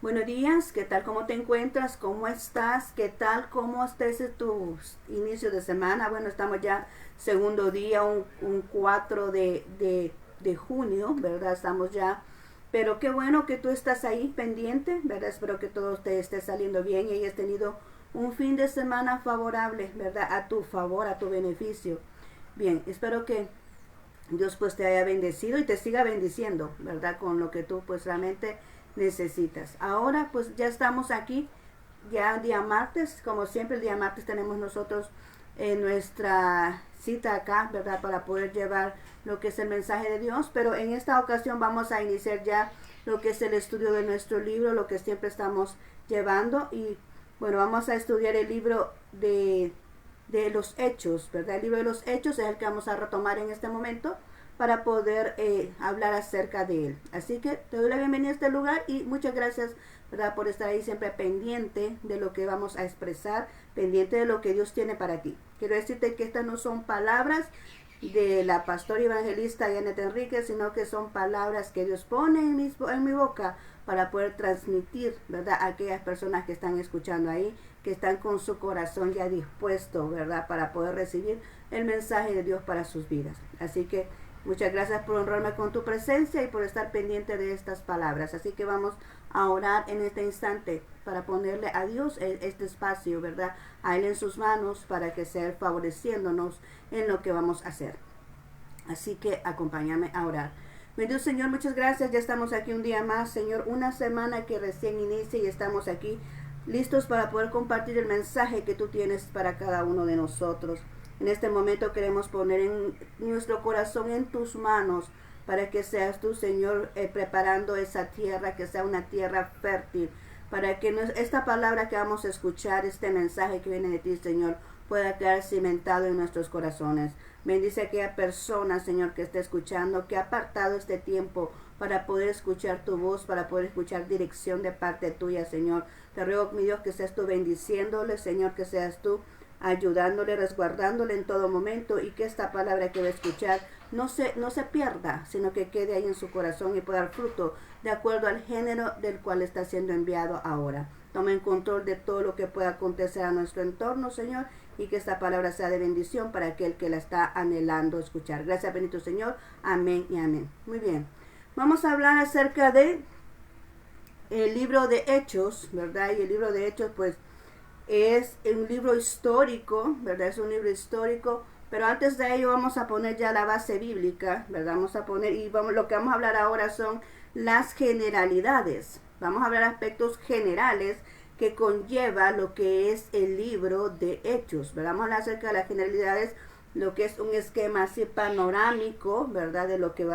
Buenos días, ¿qué tal? ¿Cómo te encuentras? ¿Cómo estás? ¿Qué tal? ¿Cómo estés en tu inicio de semana? Bueno, estamos ya segundo día, un 4 de junio, ¿verdad? Estamos ya, pero qué bueno que tú estás ahí pendiente, ¿verdad? Espero que todo te esté saliendo bien y hayas tenido un fin de semana favorable, ¿verdad? A tu favor, a tu beneficio. Bien, espero que Dios pues te haya bendecido y te siga bendiciendo, ¿verdad? Con lo que tú pues realmente necesitas. Ahora pues ya estamos aquí, ya día martes, como siempre el día martes tenemos nosotros nuestra cita acá, ¿verdad? Para poder llevar lo que es el mensaje de Dios, pero en esta ocasión vamos a iniciar ya lo que es el estudio de nuestro libro, lo que siempre estamos llevando y bueno, vamos a estudiar el libro de los hechos, ¿verdad? El libro de los hechos es el que vamos a retomar en este momento para poder hablar acerca de él. Así que te doy la bienvenida a este lugar y muchas gracias, ¿verdad? Por estar ahí siempre pendiente de lo que vamos a expresar, pendiente de lo que Dios tiene para ti. Quiero decirte que estas no son palabras de la pastora evangelista Janet Enríquez, sino que son palabras que Dios pone en mi boca para poder transmitir, ¿verdad? A aquellas personas que están escuchando ahí, que están con su corazón ya dispuesto, ¿verdad? Para poder recibir el mensaje de Dios para sus vidas. Así que muchas gracias por honrarme con tu presencia y por estar pendiente de estas palabras. Así que vamos a orar en este instante para ponerle a Dios este espacio, ¿verdad? A Él en sus manos para que sea favoreciéndonos en lo que vamos a hacer. Así que acompáñame a orar. Bendito Señor, muchas gracias. Ya estamos aquí un día más, Señor. Una semana que recién inicia y estamos aquí listos para poder compartir el mensaje que tú tienes para cada uno de nosotros. En este momento queremos poner en nuestro corazón en tus manos para que seas tú, Señor, preparando esa tierra, que sea una tierra fértil, para que esta palabra que vamos a escuchar, este mensaje que viene de ti, Señor, pueda quedar cimentado en nuestros corazones. Bendice a aquella persona, Señor, que esté escuchando, que ha apartado este tiempo para poder escuchar tu voz, para poder escuchar dirección de parte tuya, Señor. Te ruego, mi Dios, que seas tú bendiciéndole, Señor, que seas tú ayudándole, resguardándole en todo momento y que esta palabra que va a escuchar no se pierda, sino que quede ahí en su corazón y pueda dar fruto de acuerdo al género del cual está siendo enviado ahora. Toma en control de todo lo que pueda acontecer a nuestro entorno, Señor, y que esta palabra sea de bendición para aquel que la está anhelando escuchar. Gracias, bendito Señor. Amén y amén. Muy bien. Vamos a hablar acerca de el libro de Hechos, ¿verdad? Y el libro de Hechos, pues, es un libro histórico, ¿verdad? Es un libro histórico, pero antes de ello vamos a poner ya la base bíblica, ¿verdad? Vamos a poner, lo que vamos a hablar ahora son las generalidades. Vamos a hablar aspectos generales que conlleva lo que es el libro de Hechos, ¿verdad? Vamos a hablar acerca de las generalidades, lo que es un esquema así panorámico, ¿verdad? De lo que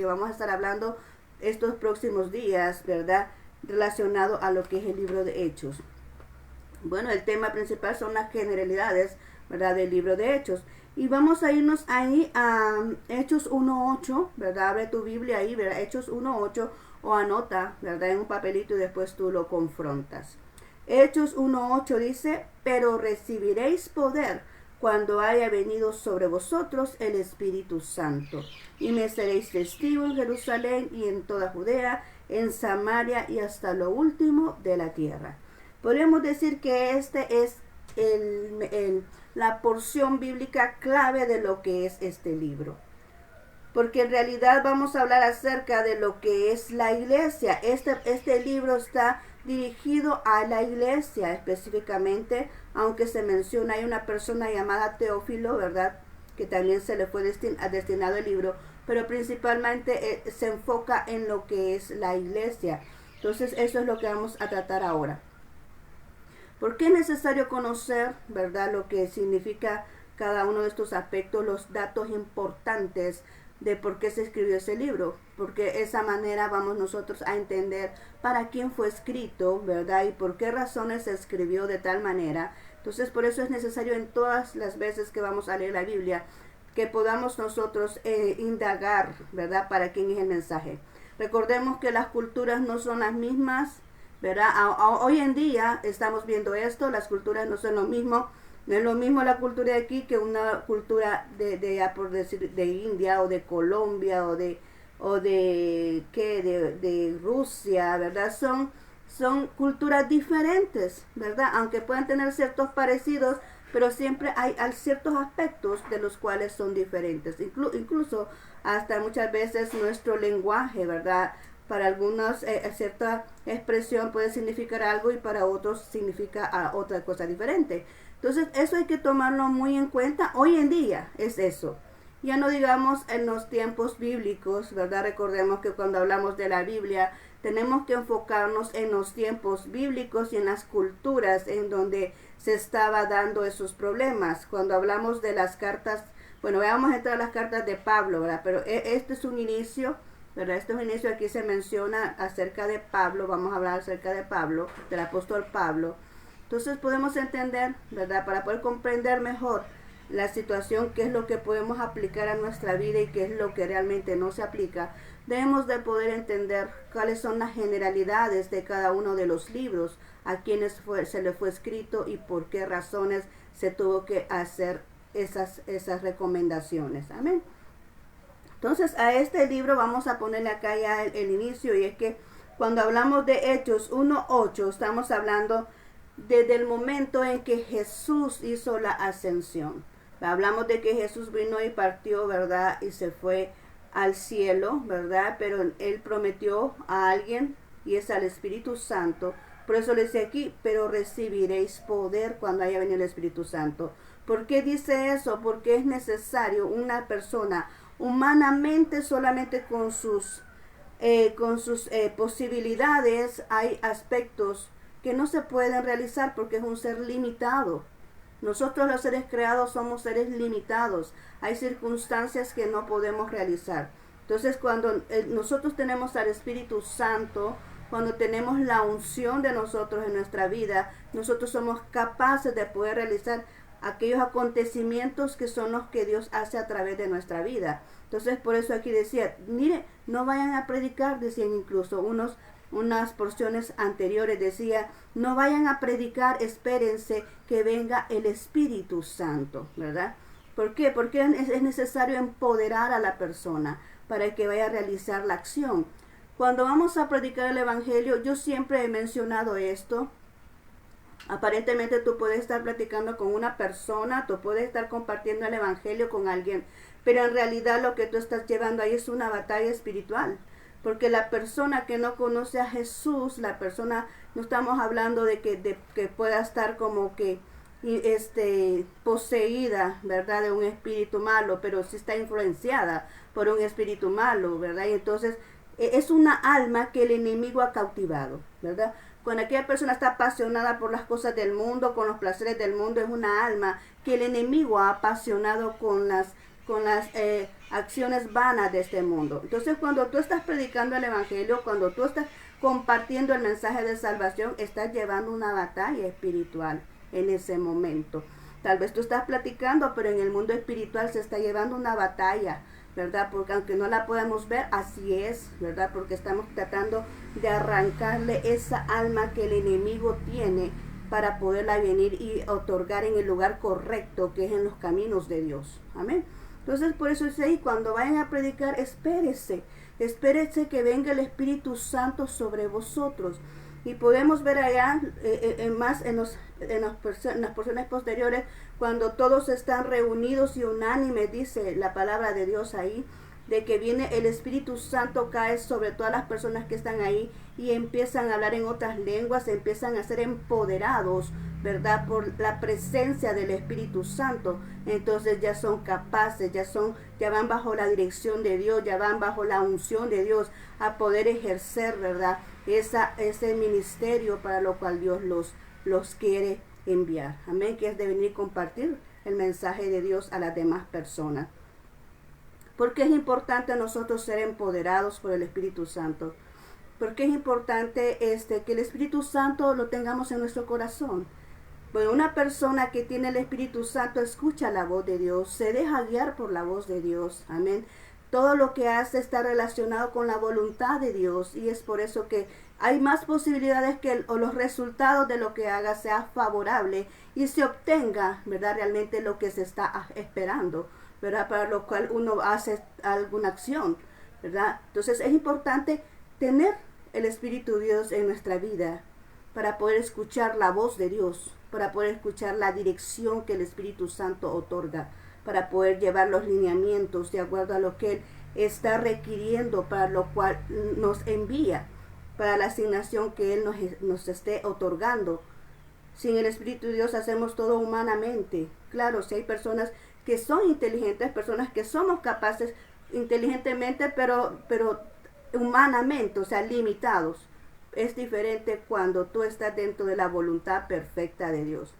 vamos a estar hablando estos próximos días, ¿verdad? Relacionado a lo que es el libro de Hechos. Bueno, el tema principal son las generalidades, ¿verdad? Del libro de Hechos. Y vamos a irnos ahí a Hechos 1.8, ¿verdad? Abre tu Biblia ahí, ¿verdad? Hechos 1.8 o anota, ¿verdad? En un papelito y después tú lo confrontas. Hechos 1.8 dice, pero recibiréis poder cuando haya venido sobre vosotros el Espíritu Santo. Y me seréis testigos en Jerusalén y en toda Judea, en Samaria y hasta lo último de la tierra. Podríamos decir que este es la porción bíblica clave de lo que es este libro. Porque en realidad vamos a hablar acerca de lo que es la iglesia. Este libro está dirigido a la iglesia específicamente, aunque se menciona, hay una persona llamada Teófilo, ¿verdad? Que también se le fue destinado el libro, pero principalmente se enfoca en lo que es la iglesia. Entonces eso es lo que vamos a tratar ahora. ¿Por qué es necesario conocer, verdad, lo que significa cada uno de estos aspectos, los datos importantes de por qué se escribió ese libro? Porque de esa manera vamos nosotros a entender para quién fue escrito, verdad, y por qué razones se escribió de tal manera. Entonces, por eso es necesario en todas las veces que vamos a leer la Biblia, que podamos nosotros indagar, verdad, para quién es el mensaje. Recordemos que las culturas no son las mismas, ¿verdad? Hoy en día estamos viendo esto, las culturas no son lo mismo, no es lo mismo la cultura de aquí que una cultura por decir, de India o de Colombia o de Rusia, ¿verdad? son culturas diferentes, ¿verdad? Aunque puedan tener ciertos parecidos, pero siempre hay ciertos aspectos de los cuales son diferentes. Incluso hasta muchas veces nuestro lenguaje, ¿verdad? Para algunos cierta expresión puede significar algo y para otros significa otra cosa diferente. Entonces eso hay que tomarlo muy en cuenta. Hoy en día es eso. Ya no digamos en los tiempos bíblicos, ¿verdad? Recordemos que cuando hablamos de la Biblia tenemos que enfocarnos en los tiempos bíblicos y en las culturas en donde se estaba dando esos problemas. Cuando hablamos de las cartas, bueno, vamos a entrar a las cartas de Pablo, ¿verdad? Pero este es un inicio, ¿verdad? Este es un inicio, aquí se menciona acerca de Pablo, vamos a hablar acerca de Pablo, del apóstol Pablo. Entonces podemos entender, ¿verdad? Para poder comprender mejor la situación, qué es lo que podemos aplicar a nuestra vida y qué es lo que realmente no se aplica, debemos de poder entender cuáles son las generalidades de cada uno de los libros, a quienes se le fue escrito y por qué razones se tuvo que hacer esas recomendaciones. Amén. Entonces a este libro vamos a ponerle acá ya el inicio, y es que cuando hablamos de Hechos 1:8 estamos hablando desde el momento en que Jesús hizo la ascensión. Hablamos de que Jesús vino y partió, ¿verdad? Y se fue al cielo, ¿verdad? Pero Él prometió a alguien, y es al Espíritu Santo. Por eso le dice aquí, pero recibiréis poder cuando haya venido el Espíritu Santo. ¿Por qué dice eso? Porque es necesario una persona humanamente, solamente con sus posibilidades, hay aspectos que no se pueden realizar porque es un ser limitado. Nosotros los seres creados somos seres limitados. Hay circunstancias que no podemos realizar. Entonces cuando nosotros tenemos al Espíritu Santo, cuando tenemos la unción de nosotros en nuestra vida, nosotros somos capaces de poder realizar aquellos acontecimientos que son los que Dios hace a través de nuestra vida. Entonces por eso aquí decía, mire, no vayan a predicar, decían incluso unas porciones anteriores, decía, no vayan a predicar, espérense que venga el Espíritu Santo, ¿verdad? ¿Por qué? Porque es necesario empoderar a la persona para que vaya a realizar la acción. Cuando vamos a predicar el Evangelio, yo siempre he mencionado esto. Aparentemente tú puedes estar platicando con una persona, tú puedes estar compartiendo el Evangelio con alguien, pero en realidad lo que tú estás llevando ahí es una batalla espiritual. Porque la persona que no conoce a Jesús, la persona, no estamos hablando de que pueda estar como que poseída, ¿verdad?, de un espíritu malo, pero sí está influenciada por un espíritu malo, ¿verdad? Y entonces es una alma que el enemigo ha cautivado, ¿verdad? Cuando aquella persona está apasionada por las cosas del mundo, con los placeres del mundo, es una alma que el enemigo ha apasionado con las acciones vanas de este mundo. Entonces cuando tú estás predicando el Evangelio, cuando tú estás compartiendo el mensaje de salvación, estás llevando una batalla espiritual en ese momento. Tal vez tú estás platicando, pero en el mundo espiritual se está llevando una batalla, ¿verdad? Porque aunque no la podemos ver, así es, ¿verdad? Porque estamos tratando de arrancarle esa alma que el enemigo tiene para poderla venir y otorgar en el lugar correcto, que es en los caminos de Dios. Amén. Entonces por eso dice ahí, cuando vayan a predicar, espérese que venga el Espíritu Santo sobre vosotros. Y podemos ver allá más en las porciones posteriores, cuando todos están reunidos y unánimes, dice la palabra de Dios ahí, de que viene el Espíritu Santo, cae sobre todas las personas que están ahí y empiezan a hablar en otras lenguas, empiezan a ser empoderados, ¿verdad?, por la presencia del Espíritu Santo. Entonces ya son capaces, ya van bajo la dirección de Dios, ya van bajo la unción de Dios a poder ejercer, ¿verdad?, ese ministerio para lo cual Dios los quiere enviar. Amén, que es de venir y compartir el mensaje de Dios a las demás personas. ¿Por qué es importante nosotros ser empoderados por el Espíritu Santo? Porque es importante que el Espíritu Santo lo tengamos en nuestro corazón. Bueno, una persona que tiene el Espíritu Santo escucha la voz de Dios, se deja guiar por la voz de Dios. Amén. Todo lo que hace está relacionado con la voluntad de Dios, y es por eso que hay más posibilidades que los resultados de lo que haga sea favorable y se obtenga, ¿verdad?, realmente lo que se está esperando, ¿verdad?, para lo cual uno hace alguna acción, ¿verdad? Entonces es importante tener el Espíritu de Dios en nuestra vida, para poder escuchar la voz de Dios, para poder escuchar la dirección que el Espíritu Santo otorga, para poder llevar los lineamientos de acuerdo a lo que Él está requiriendo, para lo cual nos envía, para la asignación que Él nos esté otorgando. Sin el Espíritu de Dios hacemos todo humanamente. Claro, si hay personas que son inteligentes, personas que somos capaces inteligentemente, pero humanamente, o sea, limitados. Es diferente cuando tú estás dentro de la voluntad perfecta de Dios.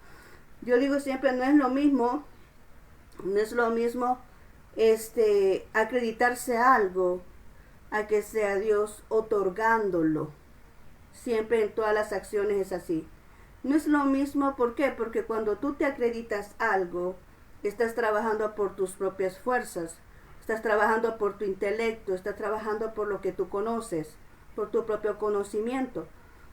Yo digo siempre, no es lo mismo acreditarse a algo a que sea Dios otorgándolo. Siempre en todas las acciones es así. No es lo mismo, ¿por qué? Porque cuando tú te acreditas algo, estás trabajando por tus propias fuerzas, estás trabajando por tu intelecto, estás trabajando por lo que tú conoces, por tu propio conocimiento.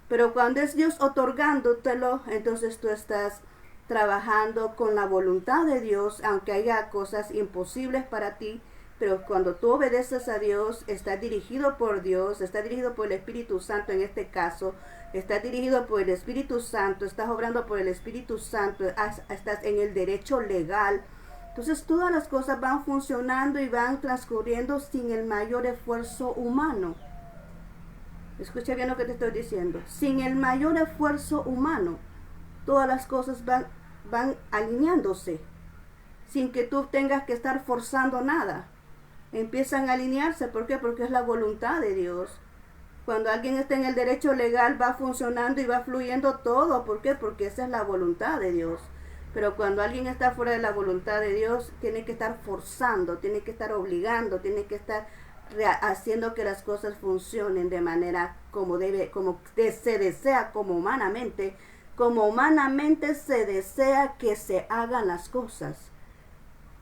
Pero cuando es Dios otorgándotelo, entonces tú estás trabajando con la voluntad de Dios, aunque haya cosas imposibles para ti. Pero cuando tú obedeces a Dios, estás dirigido por Dios, estás dirigido por el Espíritu Santo en este caso, estás dirigido por el Espíritu Santo, estás obrando por el Espíritu Santo, estás en el derecho legal. Entonces todas las cosas van funcionando y van transcurriendo sin el mayor esfuerzo humano. Escucha bien lo que te estoy diciendo. Sin el mayor esfuerzo humano, todas las cosas van alineándose, sin que tú tengas que estar forzando nada. Empiezan a alinearse. ¿Por qué? Porque es la voluntad de Dios. Cuando alguien está en el derecho legal, va funcionando y va fluyendo todo. ¿Por qué? Porque esa es la voluntad de Dios. Pero cuando alguien está fuera de la voluntad de Dios, tiene que estar forzando, tiene que estar obligando, tiene que estar haciendo que las cosas funcionen de manera como se desea, como humanamente se desea que se hagan las cosas.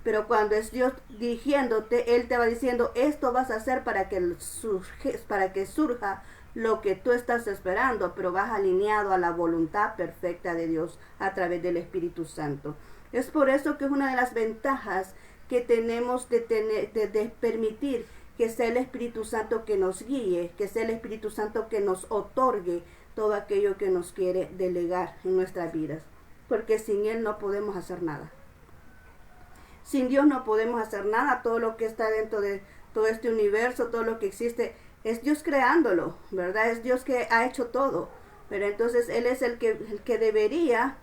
Pero cuando es Dios dirigiéndote, Él te va diciendo, esto vas a hacer para que surja lo que tú estás esperando, pero vas alineado a la voluntad perfecta de Dios a través del Espíritu Santo. Es por eso que es una de las ventajas que tenemos de permitir que sea el Espíritu Santo que nos guíe, que sea el Espíritu Santo que nos otorgue todo aquello que nos quiere delegar en nuestras vidas. Porque sin Él no podemos hacer nada. Sin Dios no podemos hacer nada. Todo lo que está dentro de todo este universo, todo lo que existe, es Dios creándolo, ¿verdad? Es Dios que ha hecho todo. Pero entonces Él es el que debería,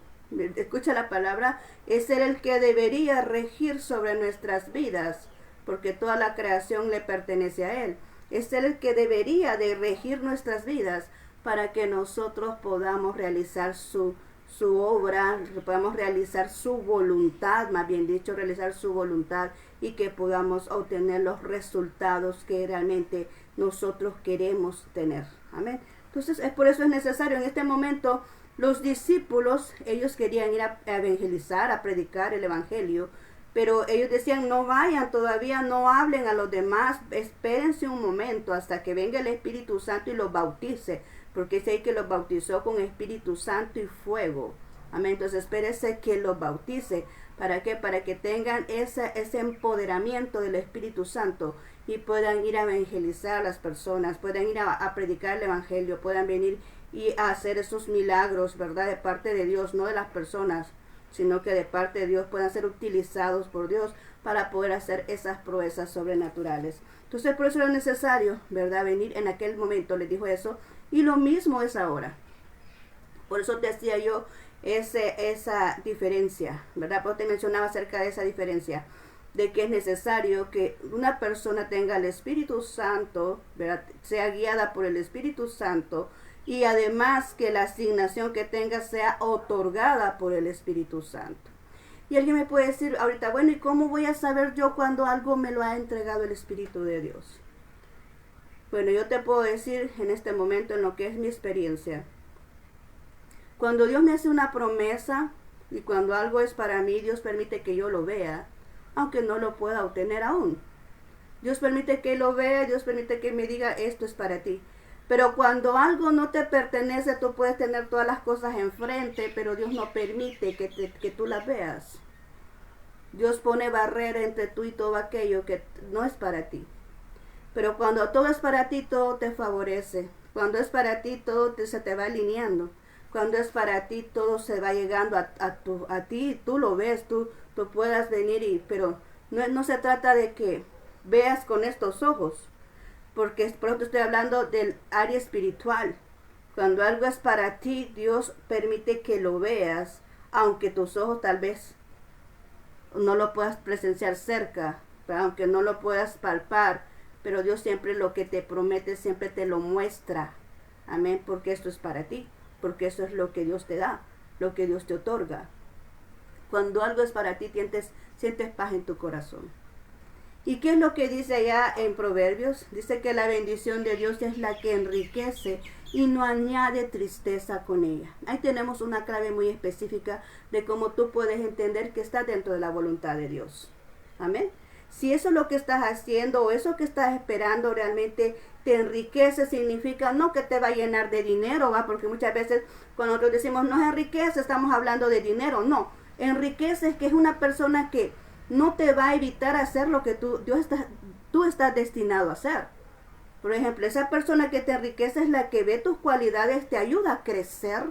escucha la palabra, es Él el que debería regir sobre nuestras vidas, porque toda la creación le pertenece a Él. Es Él el que debería de regir nuestras vidas para que nosotros podamos realizar su obra, podamos realizar su voluntad, más bien dicho, realizar su voluntad, y que podamos obtener los resultados que realmente nosotros queremos tener. Amén. Entonces, por eso es necesario en este momento, los discípulos, ellos querían ir a evangelizar, a predicar el evangelio, pero ellos decían, no vayan todavía, no hablen a los demás, espérense un momento hasta que venga el Espíritu Santo y los bautice, porque es ahí que los bautizó con Espíritu Santo y fuego. Amén. Entonces espérese que los bautice. ¿Para qué? Para que tengan ese empoderamiento del Espíritu Santo y puedan ir a evangelizar a las personas, puedan ir a predicar el evangelio, puedan venir y a hacer esos milagros, ¿verdad? De parte de Dios, no de las personas, sino que de parte de Dios puedan ser utilizados por Dios para poder hacer esas proezas sobrenaturales. Entonces por eso era necesario, ¿verdad? Venir en aquel momento, les dijo eso, y lo mismo es ahora. Por eso te decía yo esa diferencia, ¿verdad? Porque te mencionaba acerca de esa diferencia, de que es necesario que una persona tenga el Espíritu Santo, ¿verdad? Sea guiada por el Espíritu Santo, y además que la asignación que tenga sea otorgada por el Espíritu Santo. Y alguien me puede decir ahorita, bueno, ¿y cómo voy a saber yo cuando algo me lo ha entregado el Espíritu de Dios? Bueno, yo te puedo decir en este momento, en lo que es mi experiencia, cuando Dios me hace una promesa y cuando algo es para mí, Dios permite que yo lo vea, aunque no lo pueda obtener aún. Dios permite que lo vea, Dios permite que me diga, esto es para ti. Pero cuando algo no te pertenece, tú puedes tener todas las cosas enfrente, pero Dios no permite que tú las veas. Dios pone barrera entre tú y todo aquello que no es para ti. Pero cuando todo es para ti, todo te favorece, Cuando es para ti, todo se te va alineando. Cuando es para ti, todo se va llegando a ti, tú lo ves, tú puedas venir, pero no se trata de que veas con estos ojos, porque por eso estoy hablando del área espiritual. Cuando algo es para ti, Dios permite que lo veas, aunque tus ojos tal vez no lo puedas presenciar cerca, aunque no lo puedas palpar, pero Dios siempre lo que te promete, siempre te lo muestra. Amén, porque esto es para ti, porque eso es lo que Dios te da, lo que Dios te otorga. Cuando algo es para ti, sientes paz en tu corazón. ¿Y qué es lo que dice allá en Proverbios? Dice que la bendición de Dios es la que enriquece y no añade tristeza con ella. Ahí tenemos una clave muy específica de cómo tú puedes entender que está dentro de la voluntad de Dios. Amén. Si eso es lo que estás haciendo o eso que estás esperando realmente te enriquece, significa no que te va a llenar de dinero, ¿va? Porque muchas veces cuando nosotros decimos no enriquece, estamos hablando de dinero. No, enriquece es que es una persona que no te va a evitar hacer lo que tú estás destinado a hacer. Por ejemplo, esa persona que te enriquece es la que ve tus cualidades, te ayuda a crecer.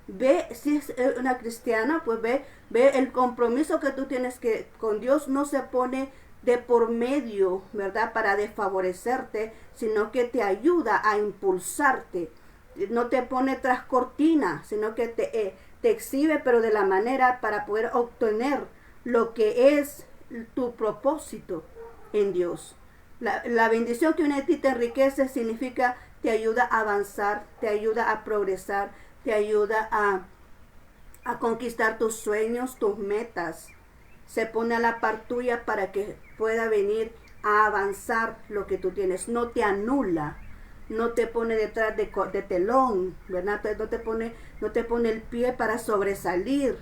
Ve, si es una cristiana, pues ve el compromiso que tú tienes que con Dios no se pone de por medio, ¿verdad? Para desfavorecerte, sino que te ayuda a impulsarte. No te pone tras cortina, sino que te exhibe, pero de la manera para poder obtener lo que es tu propósito en Dios. La bendición que une a ti te enriquece significa te ayuda a avanzar, te ayuda a progresar, te ayuda a conquistar tus sueños, tus metas. Se pone a la par tuya para que pueda venir a avanzar lo que tú tienes. No te anula, no te pone detrás de telón, ¿verdad? No te pone el pie para sobresalir.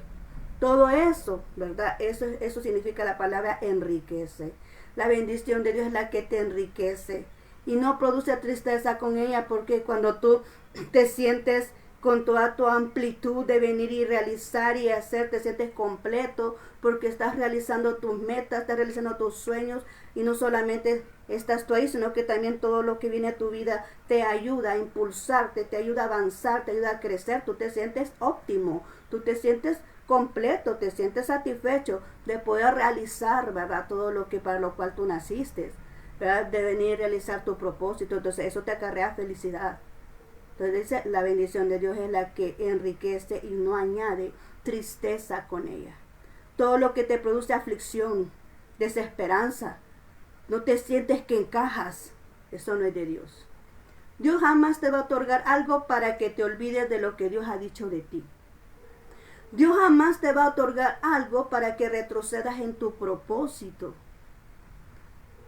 Todo eso, ¿verdad? Eso significa la palabra enriquece. La bendición de Dios es la que te enriquece y no produce tristeza con ella, porque cuando tú te sientes con toda tu amplitud de venir y realizar y hacer, te sientes completo porque estás realizando tus metas, estás realizando tus sueños, y no solamente estás tú ahí, sino que también todo lo que viene a tu vida te ayuda a impulsarte, te ayuda a avanzar, te ayuda a crecer. Tú te sientes óptimo, tú te sientes completo, te sientes satisfecho de poder realizar, ¿verdad? Todo lo que para lo cual tú naciste, ¿verdad? De venir a realizar tu propósito. Entonces eso te acarrea felicidad. Entonces dice, la bendición de Dios es la que enriquece y no añade tristeza con ella. Todo lo que te produce aflicción, desesperanza, no te sientes que encajas, eso no es de Dios. Dios jamás te va a otorgar algo para que te olvides de lo que Dios ha dicho de ti. Dios jamás te va a otorgar algo para que retrocedas en tu propósito.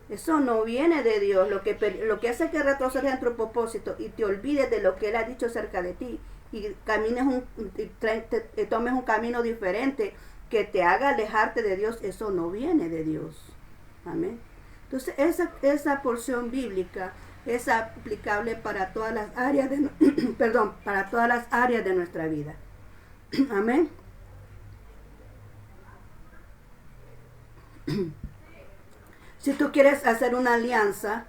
Eso no viene de Dios. Lo que hace que retrocedas en tu propósito y te olvides de lo que Él ha dicho acerca de ti y tomes un camino diferente que te haga alejarte de Dios, eso no viene de Dios. Amén. Entonces esa porción bíblica es aplicable para todas las áreas para todas las áreas de nuestra vida. Amén. Si tú quieres hacer una alianza,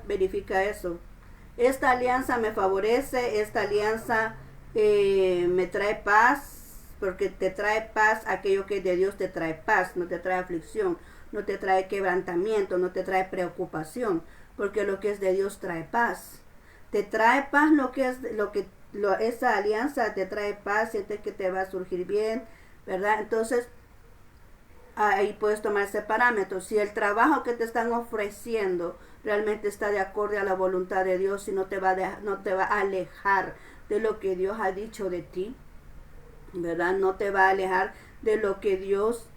verifica eso. Esta alianza me favorece, esta alianza me trae paz, porque te trae paz. Aquello que es de Dios te trae paz, no te trae aflicción, no te trae quebrantamiento, no te trae preocupación, porque lo que es de Dios trae paz. Te trae paz esa alianza te trae paz, sientes que te va a surgir bien, ¿verdad? Entonces, ahí puedes tomar ese parámetro. Si el trabajo que te están ofreciendo realmente está de acuerdo a la voluntad de Dios, y no te va a alejar de lo que Dios ha dicho de ti, ¿verdad? No te va a alejar de lo que Dios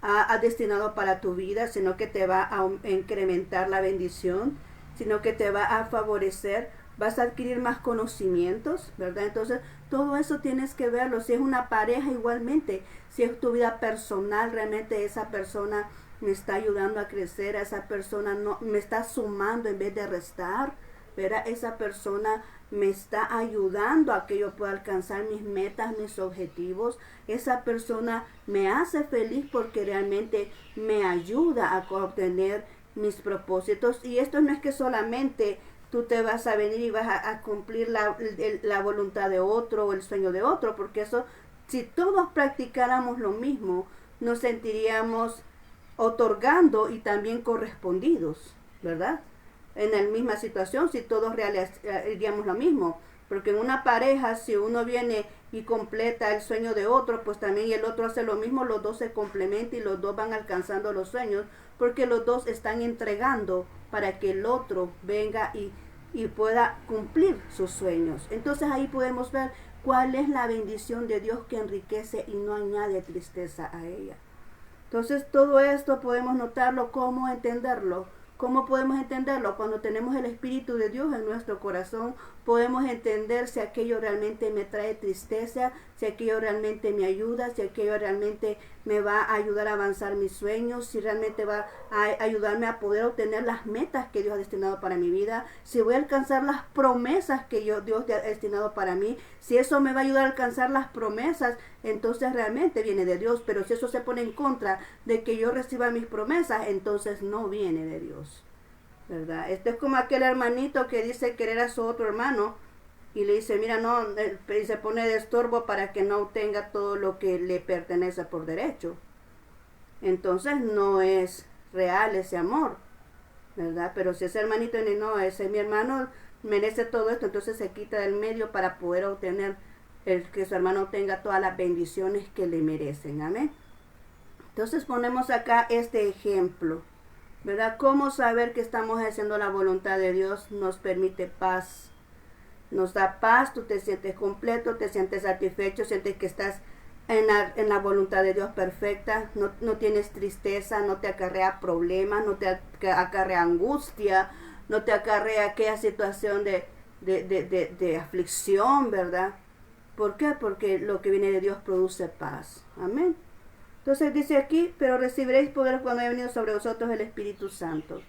ha destinado para tu vida, sino que te va a incrementar la bendición, sino que te va a favorecer. Vas a adquirir más conocimientos, ¿verdad? Entonces, todo eso tienes que verlo. Si es una pareja, igualmente. Si es tu vida personal, realmente esa persona me está ayudando a crecer, esa persona no me está sumando en vez de restar, ¿verdad? Esa persona me está ayudando a que yo pueda alcanzar mis metas, mis objetivos. Esa persona me hace feliz porque realmente me ayuda a obtener mis propósitos. Y esto no es que solamente tú te vas a venir y vas a cumplir la voluntad de otro o el sueño de otro, porque eso, si todos practicáramos lo mismo, nos sentiríamos otorgando y también correspondidos, ¿verdad? En la misma situación, si todos haríamos lo mismo. Porque en una pareja, si uno viene y completa el sueño de otro, pues también el otro hace lo mismo, los dos se complementan y los dos van alcanzando los sueños, porque los dos están entregando para que el otro venga y pueda cumplir sus sueños. Entonces ahí podemos ver cuál es la bendición de Dios que enriquece y no añade tristeza a ella. Entonces todo esto podemos notarlo, cómo entenderlo. ¿Cómo podemos entenderlo? Cuando tenemos el Espíritu de Dios en nuestro corazón, podemos entender si aquello realmente me trae tristeza, si aquello realmente me ayuda, si aquello realmente me va a ayudar a avanzar mis sueños, si realmente va a ayudarme a poder obtener las metas que Dios ha destinado para mi vida, si voy a alcanzar las promesas que Dios ha destinado para mí, si eso me va a ayudar a alcanzar las promesas, entonces realmente viene de Dios. Pero si eso se pone en contra de que yo reciba mis promesas, entonces no viene de Dios, ¿verdad? Esto es como aquel hermanito que dice querer a su otro hermano y le dice, mira, no, y se pone de estorbo para que no obtenga todo lo que le pertenece por derecho. Entonces no es real ese amor, ¿verdad? Pero si ese hermanito dice, no, ese mi hermano merece todo esto, entonces se quita del medio para poder obtener que su hermano tenga todas las bendiciones que le merecen. Amén. Entonces ponemos acá este ejemplo, ¿verdad? ¿Cómo saber que estamos haciendo la voluntad de Dios? Nos permite paz. Nos da paz, tú te sientes completo, te sientes satisfecho, sientes que estás en la voluntad de Dios perfecta, no tienes tristeza, no te acarrea problemas, no te acarrea angustia, no te acarrea aquella situación de aflicción, ¿verdad? ¿Por qué? Porque lo que viene de Dios produce paz. Amén. Entonces dice aquí, pero recibiréis poder cuando haya venido sobre vosotros el Espíritu Santo.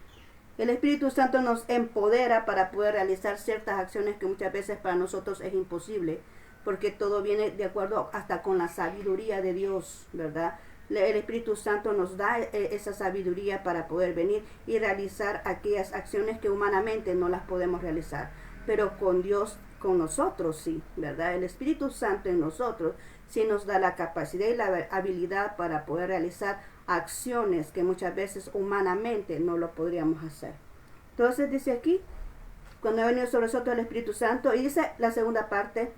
El Espíritu Santo nos empodera para poder realizar ciertas acciones que muchas veces para nosotros es imposible, porque todo viene de acuerdo hasta con la sabiduría de Dios, ¿verdad? El Espíritu Santo nos da esa sabiduría para poder venir y realizar aquellas acciones que humanamente no las podemos realizar, pero con Dios, con nosotros sí, ¿verdad? El Espíritu Santo en nosotros sí nos da la capacidad y la habilidad para poder realizar acciones que muchas veces humanamente no lo podríamos hacer. Entonces dice aquí, cuando ha venido sobre nosotros el Espíritu Santo, y dice la segunda parte,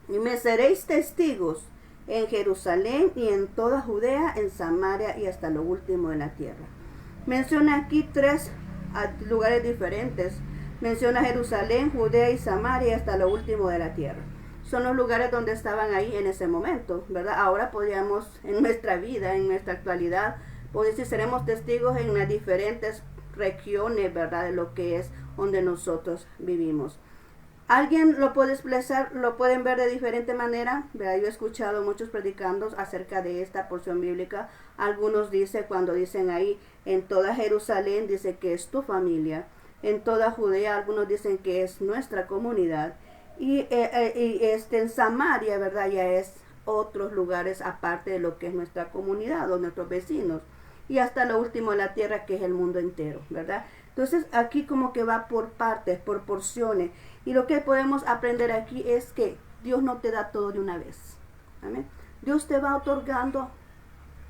y me seréis testigos en Jerusalén y en toda Judea, en Samaria y hasta lo último de la tierra. Menciona aquí 3 lugares diferentes. Menciona Jerusalén, Judea y Samaria hasta lo último de la tierra. Son los lugares donde estaban ahí en ese momento, ¿verdad? Ahora podríamos, en nuestra vida, en nuestra actualidad, pues decir, seremos testigos en las diferentes regiones, ¿verdad? De lo que es donde nosotros vivimos. Alguien lo puede expresar, lo pueden ver de diferente manera, ¿verdad? Yo he escuchado muchos predicandos acerca de esta porción bíblica. Algunos dicen, cuando dicen ahí, en toda Jerusalén, dice que es tu familia. En toda Judea, algunos dicen que es nuestra comunidad. Y en Samaria, ¿verdad? Ya es otros lugares aparte de lo que es nuestra comunidad o nuestros vecinos. Y hasta lo último de la tierra, que es el mundo entero, ¿verdad? Entonces aquí como que va por partes, por porciones. Y lo que podemos aprender aquí es que Dios no te da todo de una vez. ¿Amén? Dios te va otorgando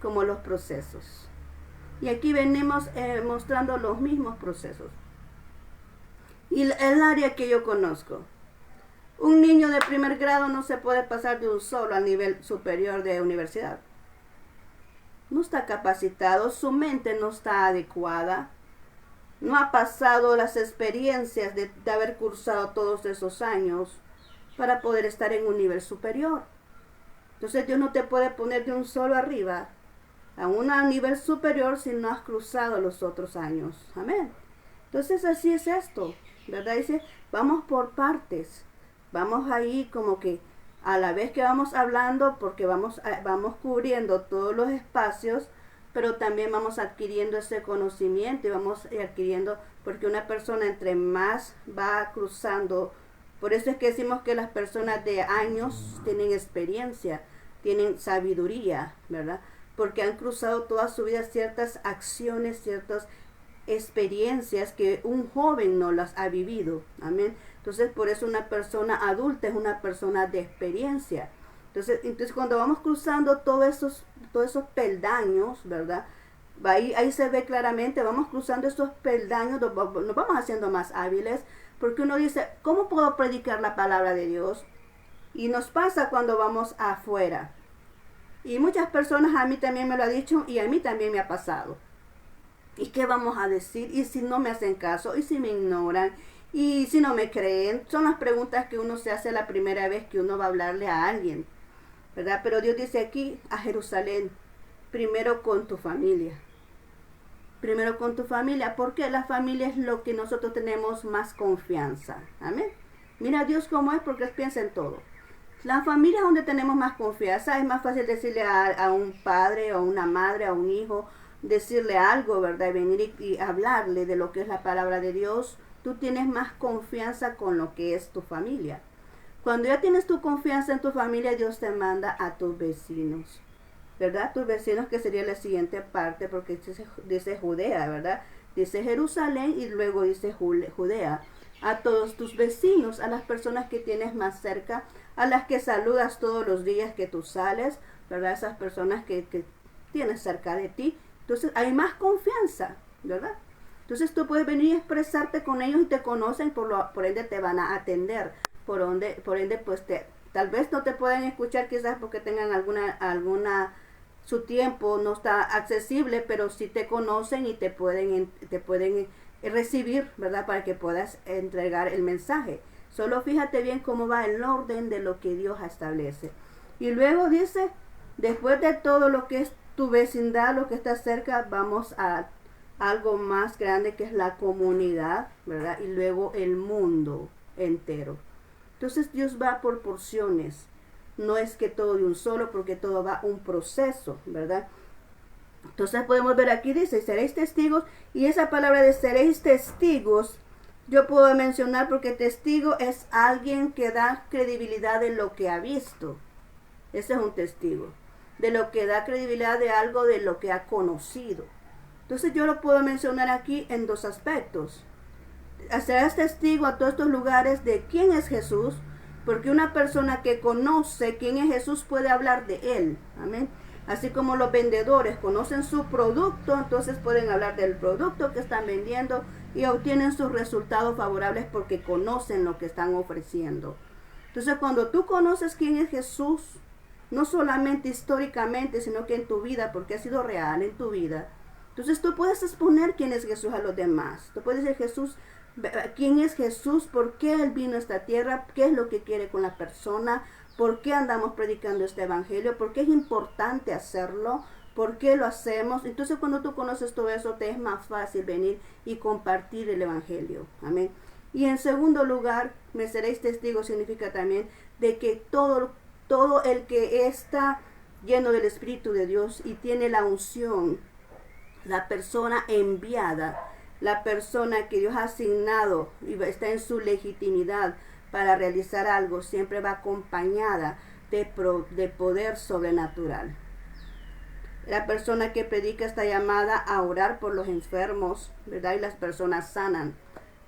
como los procesos. Y aquí venimos mostrando los mismos procesos. Y el área que yo conozco. Un niño de primer grado no se puede pasar de un solo al nivel superior de universidad. No está capacitado, su mente no está adecuada, no ha pasado las experiencias de haber cursado todos esos años para poder estar en un nivel superior. Entonces Dios no te puede poner de un solo arriba a un nivel superior si no has cruzado los otros años. Amén. Entonces así es esto, ¿verdad? Dice, vamos por partes. Vamos ahí como que a la vez que vamos hablando, porque vamos cubriendo todos los espacios, pero también vamos adquiriendo ese conocimiento y vamos adquiriendo, porque una persona entre más va cruzando, por eso es que decimos que las personas de años tienen experiencia, tienen sabiduría, ¿verdad? Porque han cruzado toda su vida ciertas acciones, ciertas experiencias que un joven no las ha vivido. Amén. Entonces, por eso una persona adulta es una persona de experiencia. Entonces cuando vamos cruzando todos esos peldaños, ¿verdad? Ahí se ve claramente, vamos cruzando esos peldaños, nos vamos haciendo más hábiles, porque uno dice, ¿cómo puedo predicar la palabra de Dios? Y nos pasa cuando vamos afuera. Y muchas personas, a mí también me lo ha dicho y a mí también me ha pasado. ¿Y qué vamos a decir? ¿Y si no me hacen caso? ¿Y si me ignoran? ¿Y si no me creen? Son las preguntas que uno se hace la primera vez que uno va a hablarle a alguien, ¿verdad? Pero Dios dice aquí a Jerusalén, primero con tu familia. Primero con tu familia, porque la familia es lo que nosotros tenemos más confianza. Amén. Mira Dios cómo es, porque Él piensa en todo. La familia es donde tenemos más confianza. Es más fácil decirle a un padre, o a una madre, a un hijo, decirle algo, ¿verdad? Y venir y hablarle de lo que es la palabra de Dios. Tú tienes más confianza con lo que es tu familia. Cuando ya tienes tu confianza en tu familia, Dios te manda a tus vecinos, ¿verdad? Tus vecinos, que sería la siguiente parte, porque dice Judea, ¿verdad? Dice Jerusalén y luego dice Judea. A todos tus vecinos, a las personas que tienes más cerca, a las que saludas todos los días que tú sales, ¿verdad? Esas personas que tienes cerca de ti. Entonces hay más confianza, ¿verdad? Entonces tú puedes venir y expresarte con ellos y te conocen, por ende te van a atender. Por ende pues tal vez no te pueden escuchar quizás porque tengan alguna su tiempo no está accesible, pero sí te conocen y te pueden recibir, ¿verdad? Para que puedas entregar el mensaje. Solo fíjate bien cómo va el orden de lo que Dios establece. Y luego dice, después de todo lo que es tu vecindad, lo que está cerca, vamos a algo más grande que es la comunidad, ¿verdad? Y luego el mundo entero. Entonces Dios va por porciones. No es que todo de un solo, porque todo va un proceso, ¿verdad? Entonces podemos ver aquí, dice, seréis testigos. Y esa palabra de seréis testigos, yo puedo mencionar porque testigo es alguien que da credibilidad de lo que ha visto. Ese es un testigo. De lo que da credibilidad de algo, de lo que ha conocido. Entonces yo lo puedo mencionar aquí en dos aspectos. Serás testigo a todos estos lugares de quién es Jesús, porque una persona que conoce quién es Jesús puede hablar de Él. Amén. Así como los vendedores conocen su producto, entonces pueden hablar del producto que están vendiendo y obtienen sus resultados favorables porque conocen lo que están ofreciendo. Entonces cuando tú conoces quién es Jesús, no solamente históricamente, sino que en tu vida, porque ha sido real en tu vida, entonces tú puedes exponer quién es Jesús a los demás. Tú puedes decir Jesús, quién es Jesús, por qué Él vino a esta tierra, qué es lo que quiere con la persona, por qué andamos predicando este evangelio, por qué es importante hacerlo, por qué lo hacemos. Entonces cuando tú conoces todo eso, te es más fácil venir y compartir el evangelio. Amén. Y en segundo lugar, me seréis testigos significa también de que todo el que está lleno del Espíritu de Dios y tiene la unción, la persona enviada, la persona que Dios ha asignado y está en su legitimidad para realizar algo, siempre va acompañada de poder sobrenatural. La persona que predica está llamada a orar por los enfermos, ¿verdad? Y las personas sanan,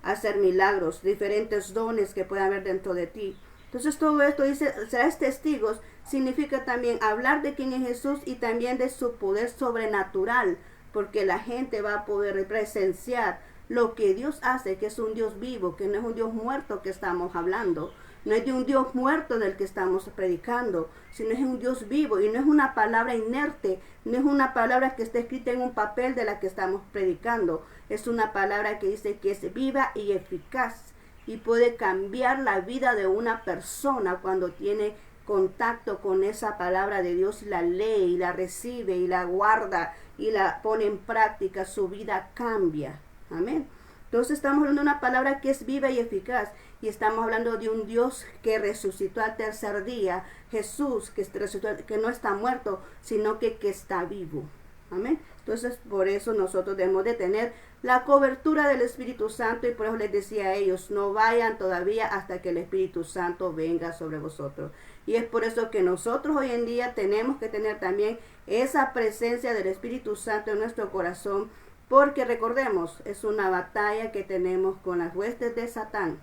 a hacer milagros, diferentes dones que puedan haber dentro de ti. Entonces todo esto dice, serás testigos, significa también hablar de quién es Jesús y también de su poder sobrenatural, porque la gente va a poder presenciar lo que Dios hace, que es un Dios vivo, que no es un Dios muerto que estamos hablando, no es de un Dios muerto del que estamos predicando, sino es un Dios vivo y no es una palabra inerte, no es una palabra que está escrita en un papel de la que estamos predicando, es una palabra que dice que es viva y eficaz y puede cambiar la vida de una persona cuando tiene contacto con esa palabra de Dios y la lee y la recibe y la guarda y la pone en práctica, su vida cambia. Amén. Entonces estamos hablando de una palabra que es viva y eficaz y estamos hablando de un Dios que resucitó al tercer día, Jesús que resucitó, que no está muerto, sino que está vivo. Amén. Entonces por eso nosotros debemos de tener la cobertura del Espíritu Santo y por eso les decía a ellos, no vayan todavía hasta que el Espíritu Santo venga sobre vosotros. Y es por eso que nosotros hoy en día tenemos que tener también esa presencia del Espíritu Santo en nuestro corazón, Porque recordemos, es una batalla que tenemos con las huestes de Satán,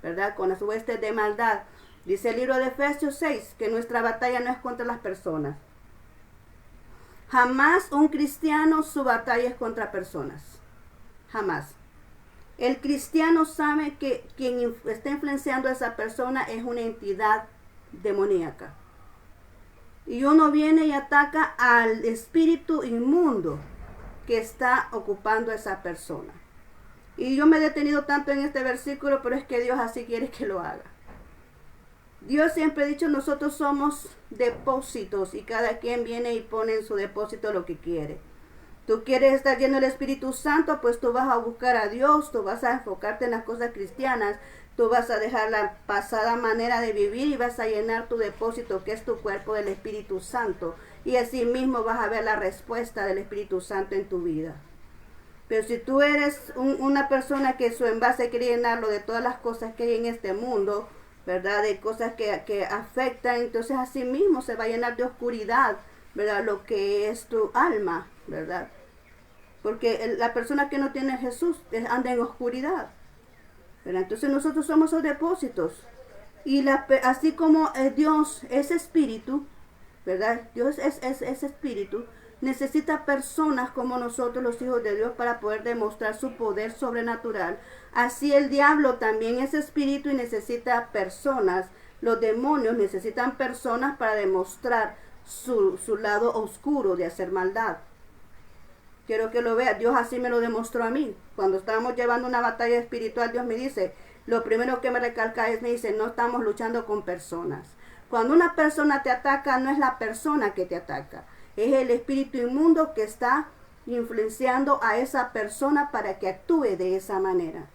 ¿verdad? Con las huestes de maldad. Dice el libro de Efesios 6 que nuestra batalla no es contra las personas. Jamás un cristiano su batalla es contra personas. Jamás. El cristiano sabe que quien está influenciando a esa persona es una entidad demoníaca. Y uno viene y ataca al espíritu inmundo que está ocupando a esa persona. Y yo me he detenido tanto en este versículo, pero es que Dios así quiere que lo haga. Dios siempre ha dicho, nosotros somos depósitos y cada quien viene y pone en su depósito lo que quiere. Tú quieres estar lleno del Espíritu Santo, pues tú vas a buscar a Dios, tú vas a enfocarte en las cosas cristianas, tú vas a dejar la pasada manera de vivir y vas a llenar tu depósito, que es tu cuerpo, del Espíritu Santo. Y así mismo vas a ver la respuesta del Espíritu Santo en tu vida. Pero si tú eres una persona que su envase quiere llenarlo de todas las cosas que hay en este mundo, ¿verdad? De cosas que afectan, entonces así mismo se va a llenar de oscuridad, ¿verdad? Lo que es tu alma, ¿verdad? Porque la persona que no tiene a Jesús anda en oscuridad, ¿verdad? Entonces nosotros somos los depósitos. Y así como Dios es espíritu, ¿verdad? Dios es espíritu, necesita personas como nosotros, los hijos de Dios, para poder demostrar su poder sobrenatural. Así el diablo también es espíritu y necesita personas. Los demonios necesitan personas para demostrar su lado oscuro de hacer maldad. Quiero que lo vea. Dios así me lo demostró a mí. Cuando estábamos llevando una batalla espiritual, Dios me dice, lo primero que me recalca es, me dice, no estamos luchando con personas. Cuando una persona te ataca, no es la persona que te ataca. Es el espíritu inmundo que está influenciando a esa persona para que actúe de esa manera.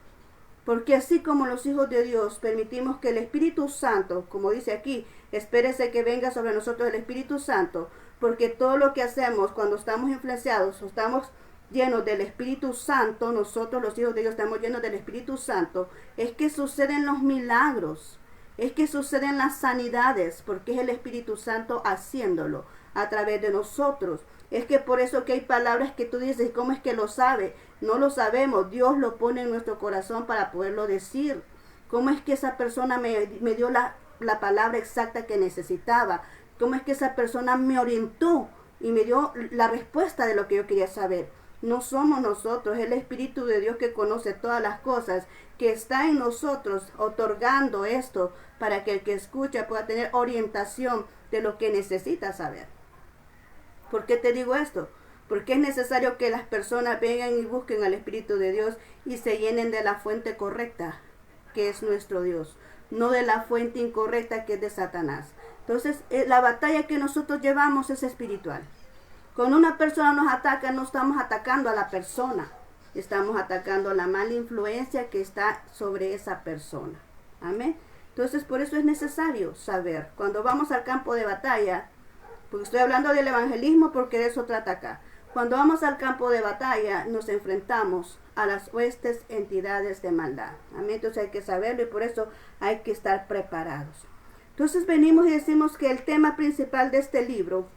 Porque así como los hijos de Dios permitimos que el Espíritu Santo, como dice aquí, espérese que venga sobre nosotros el Espíritu Santo, porque todo lo que hacemos cuando estamos influenciados o estamos llenos del Espíritu Santo, nosotros los hijos de Dios estamos llenos del Espíritu Santo, es que suceden los milagros, es que suceden las sanidades, porque es el Espíritu Santo haciéndolo a través de nosotros. Es que por eso que hay palabras que tú dices, ¿cómo es que lo sabe? No lo sabemos, Dios lo pone en nuestro corazón para poderlo decir. ¿Cómo es que esa persona me dio la palabra exacta que necesitaba? ¿Cómo es que esa persona me orientó y me dio la respuesta de lo que yo quería saber? No somos nosotros, es el Espíritu de Dios que conoce todas las cosas, que está en nosotros otorgando esto para que el que escucha pueda tener orientación de lo que necesita saber. ¿Por qué te digo esto? Porque es necesario que las personas vengan y busquen al Espíritu de Dios y se llenen de la fuente correcta, que es nuestro Dios, no de la fuente incorrecta, que es de Satanás. Entonces, la batalla que nosotros llevamos es espiritual. Cuando una persona nos ataca, no estamos atacando a la persona, estamos atacando la mala influencia que está sobre esa persona. Amén. Entonces, por eso es necesario saber, cuando vamos al campo de batalla, porque estoy hablando del evangelismo porque de eso trata acá. Cuando vamos al campo de batalla, nos enfrentamos a las huestes entidades de maldad. Amén. Entonces hay que saberlo y por eso hay que estar preparados. Entonces venimos y decimos que el tema principal de este libro,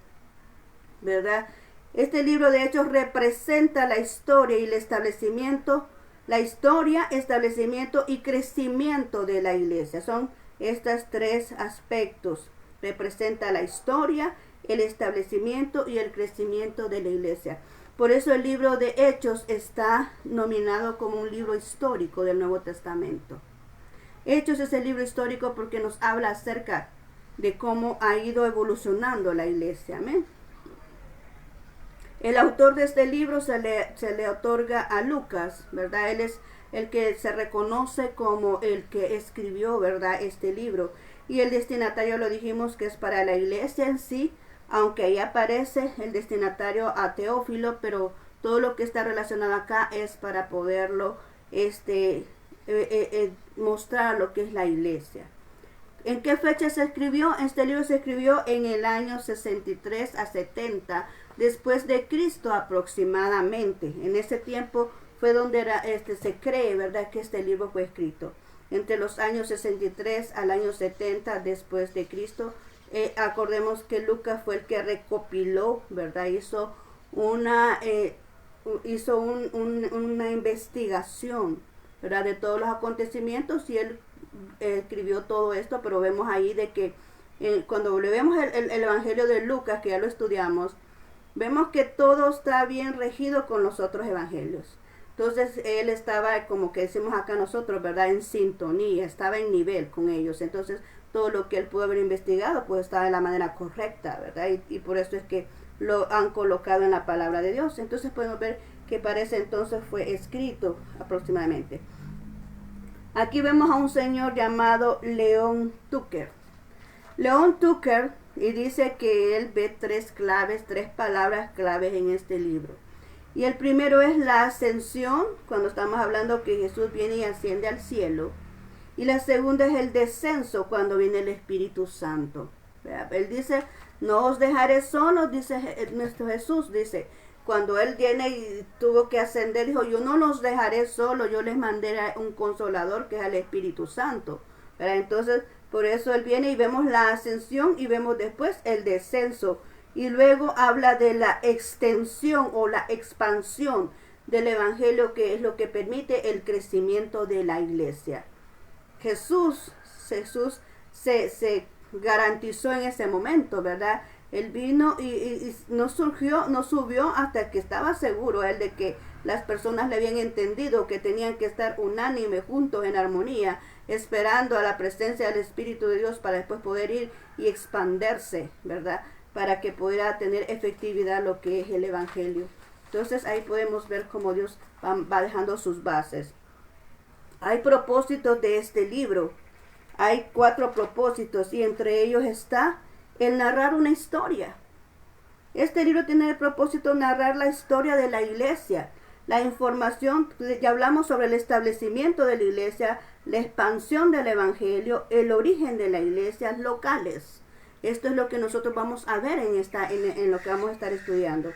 ¿verdad? Este libro de Hechos representa la historia y el establecimiento, la historia, establecimiento y crecimiento de la iglesia. Son estos tres aspectos. Representa la historia, el establecimiento y el crecimiento de la iglesia. Por eso el libro de Hechos está nominado como un libro histórico del Nuevo Testamento. Hechos es el libro histórico porque nos habla acerca de cómo ha ido evolucionando la iglesia. Amén. El autor de este libro se le otorga a Lucas, ¿verdad? Él es el que se reconoce como el que escribió, ¿verdad?, este libro. Y el destinatario lo dijimos que es para la iglesia en sí, aunque ahí aparece el destinatario a Teófilo, pero todo lo que está relacionado acá es para poderlo mostrar lo que es la iglesia. ¿En qué fecha se escribió? Este libro se escribió en el año 63 a 70 después de Cristo aproximadamente. En ese tiempo fue donde se cree, ¿verdad?, que este libro fue escrito. Entre los años 63 al año 70 después de Cristo. Acordemos que Lucas fue el que recopiló, ¿verdad? Hizo una hizo una investigación, ¿verdad?, de todos los acontecimientos, y él escribió todo esto. Pero vemos ahí de que cuando vemos el Evangelio de Lucas, que ya lo estudiamos, vemos que todo está bien regido con los otros evangelios. Entonces él estaba, como que decimos acá nosotros, ¿verdad?, en sintonía, estaba en nivel con ellos. Entonces todo lo que él pudo haber investigado pues estaba de la manera correcta, ¿verdad? Y por eso es que lo han colocado en la palabra de Dios. Entonces podemos ver que parece entonces fue escrito aproximadamente. Aquí vemos a un señor llamado Leon Tucker. Leon Tucker, y dice que él ve tres palabras claves en este libro. Y el primero es la ascensión, cuando estamos hablando que Jesús viene y asciende al cielo. Y la segunda es el descenso, cuando viene el Espíritu Santo. Él dice, no os dejaré solos, dice nuestro Jesús, dice, cuando él viene y tuvo que ascender, dijo, yo no los dejaré solos, yo les mandaré un consolador, que es el Espíritu Santo. Entonces, por eso él viene, y vemos la ascensión y vemos después el descenso. Y luego habla de la extensión o la expansión del Evangelio, que es lo que permite el crecimiento de la iglesia. Jesús se garantizó en ese momento, ¿verdad? Él vino y no subió hasta que estaba seguro él de que las personas le habían entendido que tenían que estar unánime, juntos, en armonía, esperando a la presencia del Espíritu de Dios para después poder ir y expandirse, ¿verdad?, para que pudiera tener efectividad lo que es el Evangelio. Entonces ahí podemos ver cómo Dios va dejando sus bases. Hay propósitos de este libro. Hay 4 propósitos, y entre ellos está el narrar una historia. Este libro tiene el propósito de narrar la historia de la iglesia, la información. Ya hablamos sobre el establecimiento de la iglesia, la expansión del Evangelio, el origen de las iglesias locales. Esto es lo que nosotros vamos a ver en lo que vamos a estar estudiando.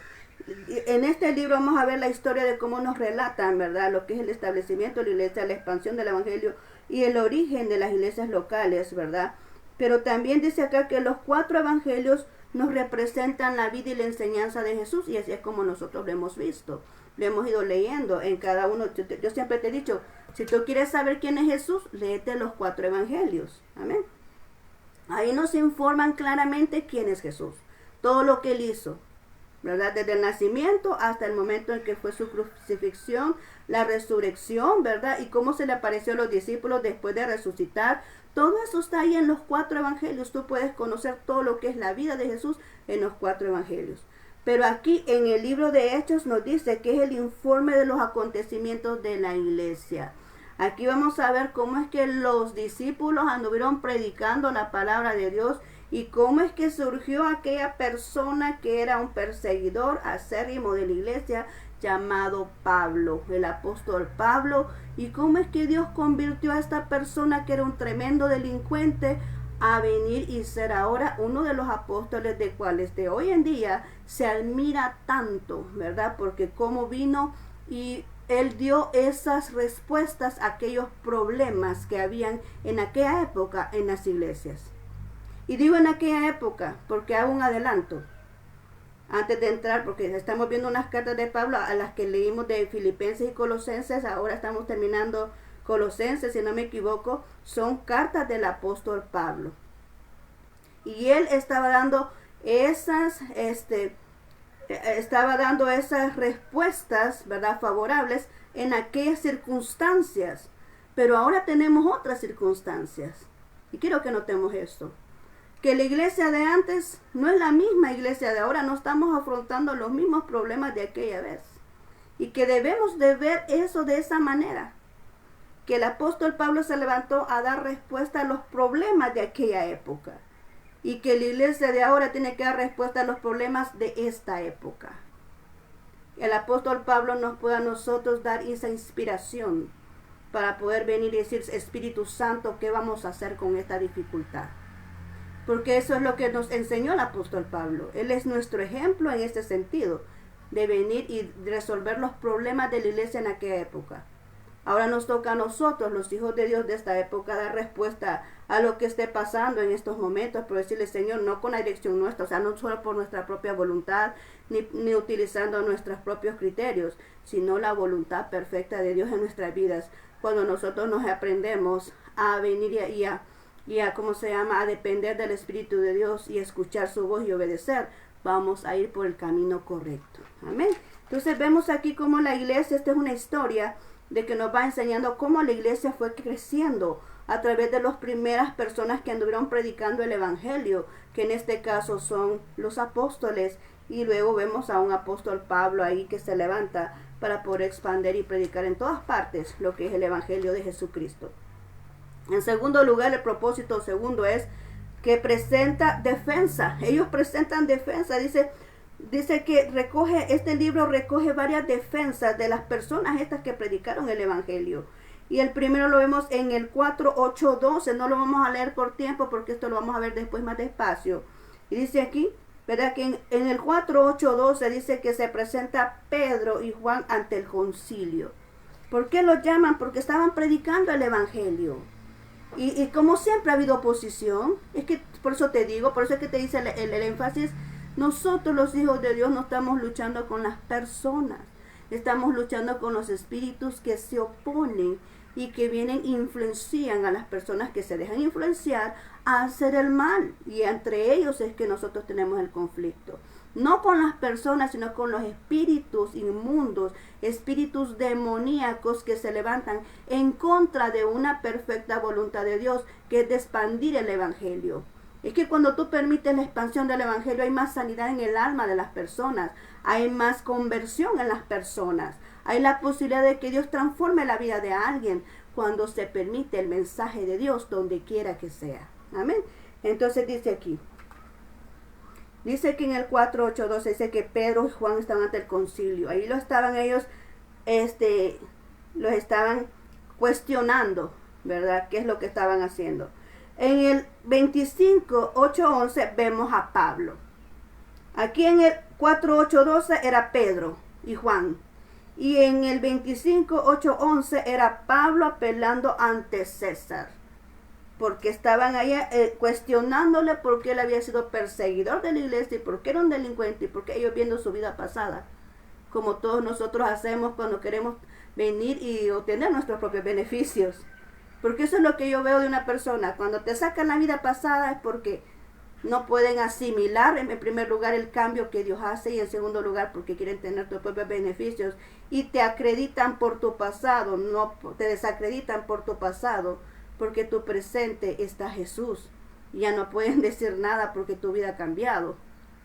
En este libro vamos a ver la historia de cómo nos relatan, ¿verdad?, lo que es el establecimiento de la iglesia, la expansión del Evangelio y el origen de las iglesias locales, ¿verdad? Pero también dice acá que los 4 evangelios nos representan la vida y la enseñanza de Jesús, y así es como nosotros lo hemos visto, lo hemos ido leyendo en cada uno. Yo siempre te he dicho, si tú quieres saber quién es Jesús, léete los 4 evangelios. Amén. Ahí nos informan claramente quién es Jesús, todo lo que él hizo, ¿verdad?, desde el nacimiento hasta el momento en que fue su crucifixión, la resurrección, ¿verdad?, y cómo se le apareció a los discípulos después de resucitar. Todo eso está ahí en los 4 evangelios. Tú puedes conocer todo lo que es la vida de Jesús en los 4 evangelios. Pero aquí en el libro de Hechos nos dice que es el informe de los acontecimientos de la iglesia. Aquí vamos a ver cómo es que los discípulos anduvieron predicando la palabra de Dios, y cómo es que surgió aquella persona que era un perseguidor acérrimo de la iglesia, llamado Pablo, el apóstol Pablo, y cómo es que Dios convirtió a esta persona, que era un tremendo delincuente, a venir y ser ahora uno de los apóstoles, de cuales de hoy en día se admira tanto, ¿verdad? Porque cómo vino y él dio esas respuestas a aquellos problemas que habían en aquella época en las iglesias. Y digo en aquella época porque hago un adelanto antes de entrar, porque estamos viendo unas cartas de Pablo a las que leímos de Filipenses y Colosenses. Ahora estamos terminando Colosenses, si no me equivoco. Son cartas del apóstol Pablo, y él estaba dando esas respuestas, ¿verdad?, favorables en aquellas circunstancias. Pero ahora tenemos otras circunstancias, y quiero que notemos esto, que la iglesia de antes no es la misma iglesia de ahora. No estamos afrontando los mismos problemas de aquella vez, y que debemos de ver eso de esa manera, que el apóstol Pablo se levantó a dar respuesta a los problemas de aquella época, y que la iglesia de ahora tiene que dar respuesta a los problemas de esta época. El apóstol Pablo nos puede a nosotros dar esa inspiración para poder venir y decir, Espíritu Santo, ¿qué vamos a hacer con esta dificultad? Porque eso es lo que nos enseñó el apóstol Pablo. Él es nuestro ejemplo en este sentido, de venir y resolver los problemas de la iglesia en aquella época. Ahora nos toca a nosotros, los hijos de Dios de esta época, dar respuesta a lo que esté pasando en estos momentos, pero decirle, Señor, no con la dirección nuestra, o sea, no solo por nuestra propia voluntad, ni utilizando nuestros propios criterios, sino la voluntad perfecta de Dios en nuestras vidas. Cuando nosotros nos aprendemos a venir ¿cómo se llama?, a depender del Espíritu de Dios y escuchar su voz y obedecer, vamos a ir por el camino correcto. Amén. Entonces vemos aquí cómo la iglesia, esta es una historia de que nos va enseñando cómo la iglesia fue creciendo a través de las primeras personas que anduvieron predicando el evangelio, que en este caso son los apóstoles, y luego vemos a un apóstol Pablo ahí que se levanta para poder expandir y predicar en todas partes lo que es el evangelio de Jesucristo. En segundo lugar, el propósito segundo es que presenta defensa. Ellos presentan defensa. Dice que este libro recoge varias defensas de las personas estas que predicaron el evangelio. Y el primero lo vemos en el 4, 8, 12. No lo vamos a leer por tiempo porque esto lo vamos a ver después más despacio. Y dice aquí, ¿verdad?, que en el 4, 8, 12 dice que se presenta Pedro y Juan ante el concilio. ¿Por qué los llaman? Porque estaban predicando el evangelio. Y como siempre ha habido oposición, es que por eso te digo, por eso es que te dice el énfasis, nosotros los hijos de Dios no estamos luchando con las personas, estamos luchando con los espíritus que se oponen y que vienen e influencian a las personas que se dejan influenciar a hacer el mal. Y entre ellos es que nosotros tenemos el conflicto. No con las personas, sino con los espíritus inmundos, espíritus demoníacos que se levantan en contra de una perfecta voluntad de Dios, que es de expandir el evangelio. Es que cuando tú permites la expansión del evangelio hay más sanidad en el alma de las personas, hay más conversión en las personas, hay la posibilidad de que Dios transforme la vida de alguien cuando se permite el mensaje de Dios donde quiera que sea. Amén. Entonces dice aquí, dice que en el 4, 8, 12 dice que Pedro y Juan estaban ante el concilio. Ahí lo estaban ellos, los estaban cuestionando, ¿verdad? ¿Qué es lo que estaban haciendo? En el 25, 8, 11 vemos a Pablo. Aquí en el 4, 8, 12 era Pedro y Juan. Y en el 25, 8, 11 era Pablo apelando ante César. Porque estaban ahí cuestionándole por qué él había sido perseguidor de la iglesia y por qué era un delincuente y por qué ellos viendo su vida pasada. Como todos nosotros hacemos cuando queremos venir y obtener nuestros propios beneficios. Porque eso es lo que yo veo de una persona. Cuando te sacan la vida pasada es porque no pueden asimilar en primer lugar el cambio que Dios hace y en segundo lugar porque quieren tener tus propios beneficios y te acreditan por tu pasado, no te desacreditan por tu pasado porque tu presente está Jesús. Y ya no pueden decir nada porque tu vida ha cambiado.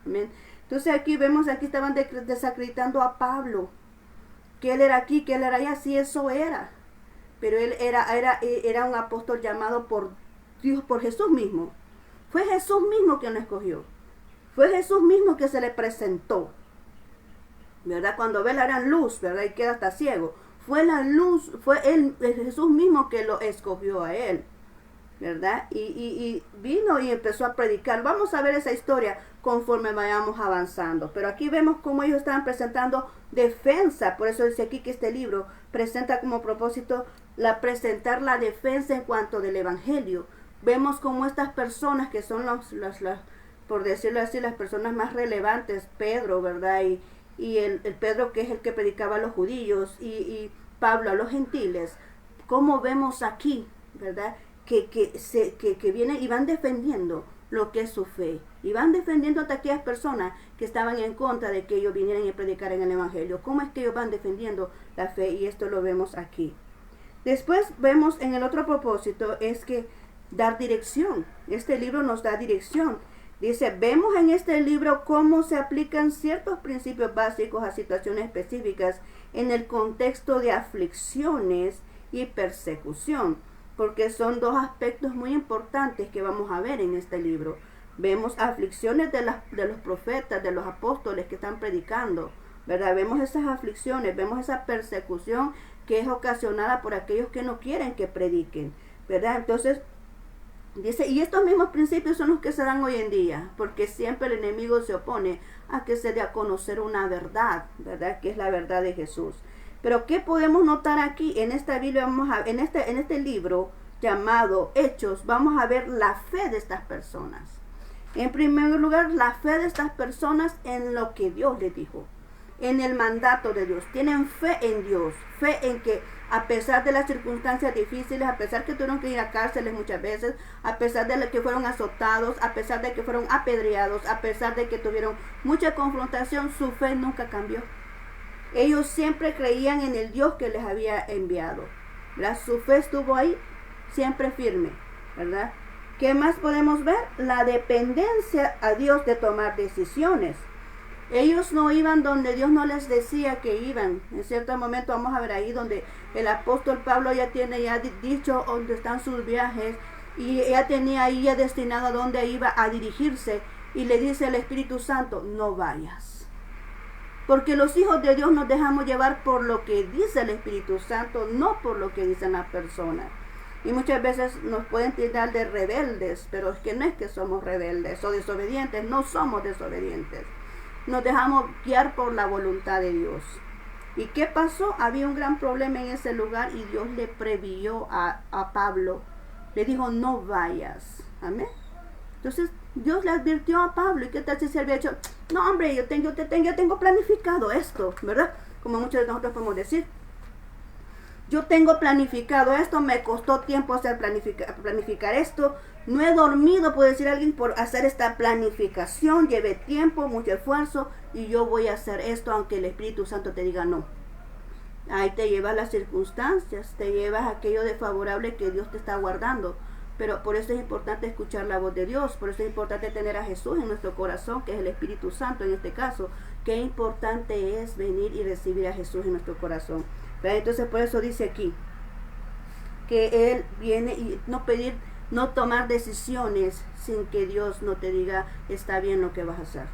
Amén. Entonces aquí vemos, aquí estaban desacreditando a Pablo. Que él era aquí, que él era allá, sí, eso era. Pero él era un apóstol llamado por Dios, por Jesús mismo. Fue Jesús mismo quien lo escogió. Fue Jesús mismo que se le presentó. ¿Verdad? Cuando ve la gran luz, ¿verdad? Y queda hasta ciego. Fue la luz, fue Jesús mismo que lo escogió a él. ¿Verdad? Y vino y empezó a predicar. Vamos a ver esa historia conforme vayamos avanzando. Pero aquí vemos cómo ellos estaban presentando defensa. Por eso dice aquí que este libro presenta como propósito presentar la defensa en cuanto del evangelio. Vemos cómo estas personas que son por decirlo así, las personas más relevantes, Pedro, ¿verdad? Y el Pedro que es el que predicaba a los judíos y Pablo a los gentiles, como vemos aquí, ¿verdad? Que vienen y van defendiendo lo que es su fe. Y van defendiendo a aquellas personas que estaban en contra de que ellos vinieran y predicaran el evangelio. ¿Cómo es que ellos van defendiendo la fe? Y esto lo vemos aquí. Después vemos en el otro propósito es que dar dirección. Este libro nos da dirección. Dice, vemos en este libro cómo se aplican ciertos principios básicos a situaciones específicas en el contexto de aflicciones y persecución, porque son dos aspectos muy importantes que vamos a ver en este libro. Vemos aflicciones de los profetas, de los apóstoles que están predicando, ¿verdad? Vemos esas aflicciones, vemos esa persecución que es ocasionada por aquellos que no quieren que prediquen, ¿verdad? Entonces, dice, y estos mismos principios son los que se dan hoy en día, porque siempre el enemigo se opone a que se dé a conocer una verdad, ¿verdad? Que es la verdad de Jesús. Pero ¿qué podemos notar aquí en esta Biblia? En este libro llamado Hechos, vamos a ver la fe de estas personas. En primer lugar, la fe de estas personas en lo que Dios les dijo, en el mandato de Dios. Tienen fe en Dios, fe en que a pesar de las circunstancias difíciles, a pesar que tuvieron que ir a cárceles muchas veces, a pesar de que fueron azotados, a pesar de que fueron apedreados, a pesar de que tuvieron mucha confrontación, su fe nunca cambió. Ellos siempre creían en el Dios que les había enviado, ¿verdad? Su fe estuvo ahí, siempre firme, ¿verdad? ¿Qué más podemos ver? La dependencia a Dios de tomar decisiones. Ellos no iban donde Dios no les decía que iban. En cierto momento vamos a ver ahí donde el apóstol Pablo ya tiene dicho dónde están sus viajes y ya tenía ahí ya destinado a dónde iba a dirigirse, y le dice al Espíritu Santo, no vayas. Porque los hijos de Dios nos dejamos llevar por lo que dice el Espíritu Santo, no por lo que dicen las personas. Y muchas veces nos pueden tildar de rebeldes, pero es que no es que somos rebeldes o desobedientes, no somos desobedientes. Nos dejamos guiar por la voluntad de Dios. ¿Y qué pasó? Había un gran problema en ese lugar y Dios le previó a Pablo. Le dijo, no vayas. Amén. Entonces Dios le advirtió a Pablo. ¿Y qué tal si se había dicho, no hombre, yo tengo planificado esto, ¿verdad? Como muchos de nosotros podemos decir. Yo tengo planificado esto, me costó tiempo hacer planificar esto, no he dormido, puede decir alguien, por hacer esta planificación, llevé tiempo, mucho esfuerzo, y yo voy a hacer esto aunque el Espíritu Santo te diga no. Ahí te llevas las circunstancias, te llevas aquello desfavorable que Dios te está guardando. Pero por eso es importante escuchar la voz de Dios, por eso es importante tener a Jesús en nuestro corazón, que es el Espíritu Santo en este caso. Qué importante es venir y recibir a Jesús en nuestro corazón. ¿Verdad? Entonces por eso dice aquí, que Él viene y no tomar decisiones sin que Dios no te diga, está bien lo que vas a hacer.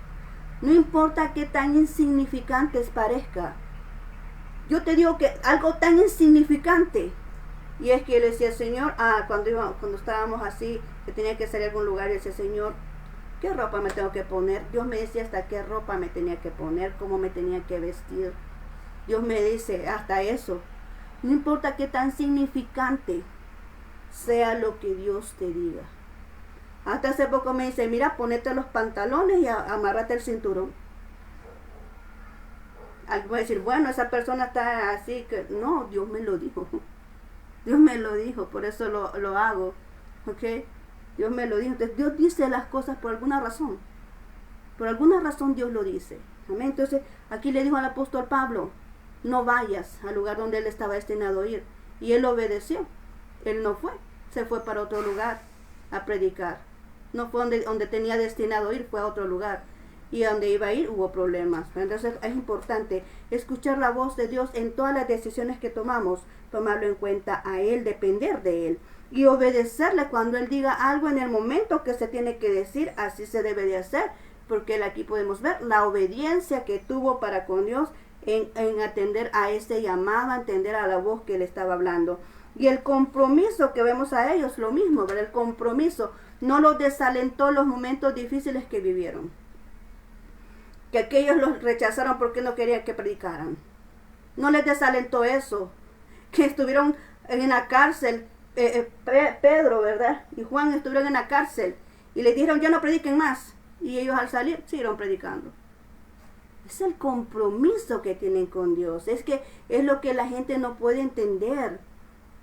No importa qué tan insignificantes parezca. Yo te digo que algo tan insignificante. Y es que le decía, Señor, cuando estábamos así, que tenía que salir a algún lugar, y decía, Señor, ¿qué ropa me tengo que poner? Dios me decía hasta qué ropa me tenía que poner, cómo me tenía que vestir. Dios me dice hasta eso. No importa qué tan significante sea lo que Dios te diga. Hasta hace poco me dice, mira, ponete los pantalones y amárrate el cinturón. Alguien va a decir, bueno, esa persona está así, que no, Dios me lo dijo. Dios me lo dijo, por eso lo hago. ¿Ok? Dios me lo dijo. Entonces Dios dice las cosas por alguna razón. Por alguna razón Dios lo dice. Amén. Entonces aquí le dijo al apóstol Pablo, no vayas al lugar donde él estaba destinado a ir. Y él obedeció. Él no fue. Se fue para otro lugar a predicar. No fue donde tenía destinado a ir, fue a otro lugar. Y a donde iba a ir hubo problemas. Entonces es importante escuchar la voz de Dios en todas las decisiones que tomamos, tomarlo en cuenta a Él, depender de Él y obedecerle cuando Él diga algo en el momento que se tiene que decir, así se debe de hacer, porque aquí podemos ver la obediencia que tuvo para con Dios en atender a ese llamado, atender a la voz que Él estaba hablando. Y el compromiso que vemos a ellos, lo mismo, ¿verdad? El compromiso no los desalentó los momentos difíciles que vivieron. Que aquellos los rechazaron porque no querían que predicaran. No les desalentó eso. Que estuvieron en la cárcel, Pedro, ¿verdad? Y Juan estuvieron en la cárcel y les dijeron, ya no prediquen más. Y ellos al salir siguieron predicando. Es el compromiso que tienen con Dios. Es que es lo que la gente no puede entender.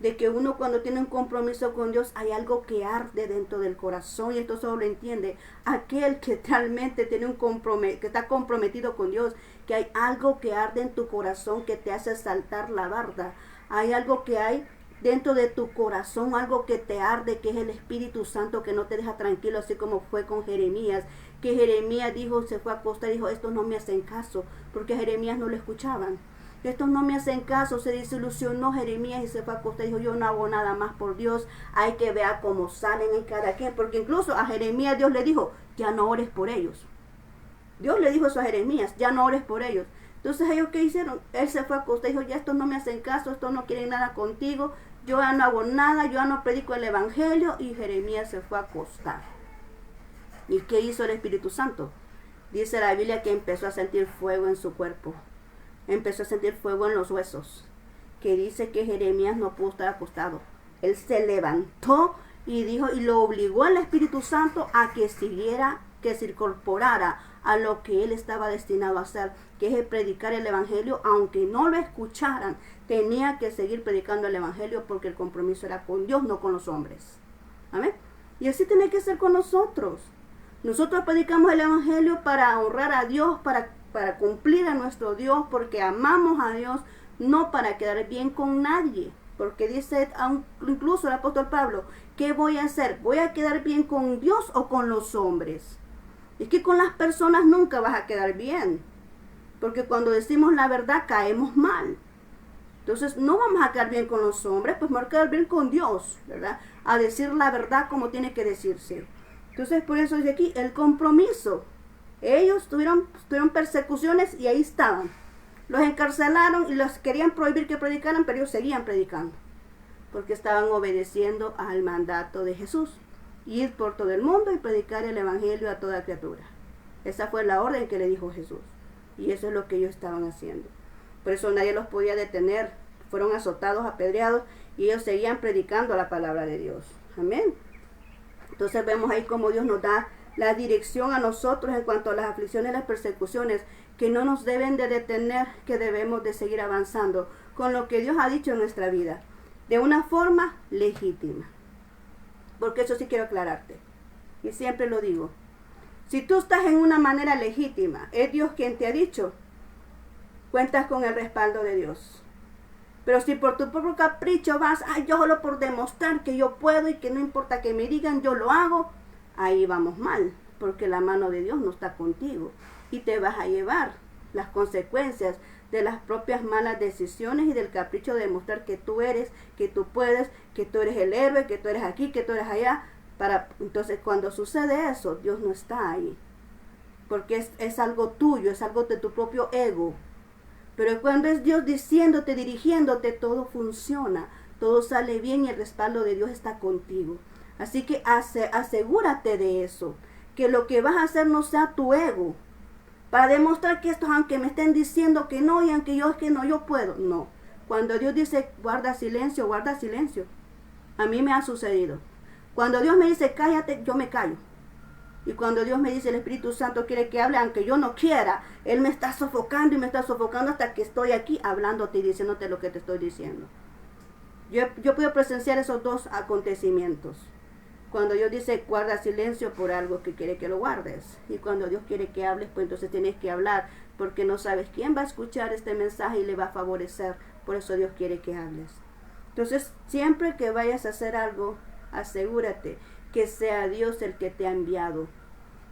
De que uno cuando tiene un compromiso con Dios hay algo que arde dentro del corazón, y esto solo lo entiende aquel que realmente tiene que está comprometido con Dios, que hay algo que arde en tu corazón que te hace saltar la barda. Hay algo que hay dentro de tu corazón, algo que te arde, que es el Espíritu Santo que no te deja tranquilo, así como fue con Jeremías, que Jeremías dijo, se fue a acostar y dijo, estos no me hacen caso, porque a Jeremías no lo escuchaban. Estos no me hacen caso, se desilusionó Jeremías y se fue a acostar y dijo, yo no hago nada más por Dios, hay que ver cómo salen en cada quien, porque incluso a Jeremías Dios le dijo, ya no ores por ellos. Dios le dijo eso a Jeremías, ya no ores por ellos. Entonces ellos ¿qué hicieron? Él se fue a acostar y dijo, ya estos no me hacen caso, estos no quieren nada contigo, yo ya no hago nada, yo ya no predico el evangelio, y Jeremías se fue a acostar. ¿Y qué hizo el Espíritu Santo? Dice la Biblia que empezó a sentir fuego en su cuerpo. empezó a sentir fuego en los huesos, que dice que Jeremías no pudo estar acostado. Él se levantó y dijo, y lo obligó al Espíritu Santo a que siguiera, que se incorporara a lo que él estaba destinado a hacer, que es el predicar el evangelio, aunque no lo escucharan, tenía que seguir predicando el evangelio porque el compromiso era con Dios, no con los hombres. Amén. Y así tiene que ser con nosotros. Nosotros predicamos el evangelio para honrar a Dios, para cumplir a nuestro Dios, porque amamos a Dios, no para quedar bien con nadie. Porque dice incluso el apóstol Pablo, ¿qué voy a hacer? ¿Voy a quedar bien con Dios o con los hombres? Es que con las personas nunca vas a quedar bien. Porque cuando decimos la verdad caemos mal. Entonces no vamos a quedar bien con los hombres, pues vamos a quedar bien con Dios, ¿verdad? A decir la verdad como tiene que decirse. Entonces por eso dice aquí el compromiso. Ellos tuvieron persecuciones y ahí estaban. Los encarcelaron y los querían prohibir que predicaran, pero ellos seguían predicando. Porque estaban obedeciendo al mandato de Jesús. Ir por todo el mundo y predicar el evangelio a toda criatura. Esa fue la orden que le dijo Jesús. Y eso es lo que ellos estaban haciendo. Por eso nadie los podía detener. Fueron azotados, apedreados y ellos seguían predicando la palabra de Dios. Amén. Entonces vemos ahí cómo Dios nos da la dirección a nosotros en cuanto a las aflicciones y las persecuciones que no nos deben de detener, que debemos de seguir avanzando con lo que Dios ha dicho en nuestra vida, de una forma legítima. Porque eso sí quiero aclararte, y siempre lo digo. Si tú estás en una manera legítima, es Dios quien te ha dicho, cuentas con el respaldo de Dios. Pero si por tu propio capricho vas, yo solo por demostrar que yo puedo y que no importa que me digan, yo lo hago, ahí vamos mal, porque la mano de Dios no está contigo y te vas a llevar las consecuencias de las propias malas decisiones y del capricho de demostrar que tú eres, que tú puedes, que tú eres el héroe, que tú eres aquí, que tú eres allá. Entonces cuando sucede eso, Dios no está ahí, porque es algo tuyo, es algo de tu propio ego. Pero cuando es Dios diciéndote, dirigiéndote, todo funciona, todo sale bien y el respaldo de Dios está contigo. Así que asegúrate de eso, que lo que vas a hacer no sea tu ego, para demostrar que estos, aunque me estén diciendo que no, y aunque yo es que no, yo puedo. No, cuando Dios dice guarda silencio, guarda silencio. A mí me ha sucedido. Cuando Dios me dice cállate, yo me callo. Y cuando Dios me dice el Espíritu Santo quiere que hable, aunque yo no quiera, Él me está sofocando y me está sofocando hasta que estoy aquí hablándote y diciéndote lo que te estoy diciendo. Yo puedo presenciar esos dos acontecimientos. Cuando Dios dice guarda silencio por algo que quiere que lo guardes. Y cuando Dios quiere que hables, pues entonces tienes que hablar, porque no sabes quién va a escuchar este mensaje y le va a favorecer. Por eso Dios quiere que hables. Entonces, siempre que vayas a hacer algo, asegúrate que sea Dios el que te ha enviado.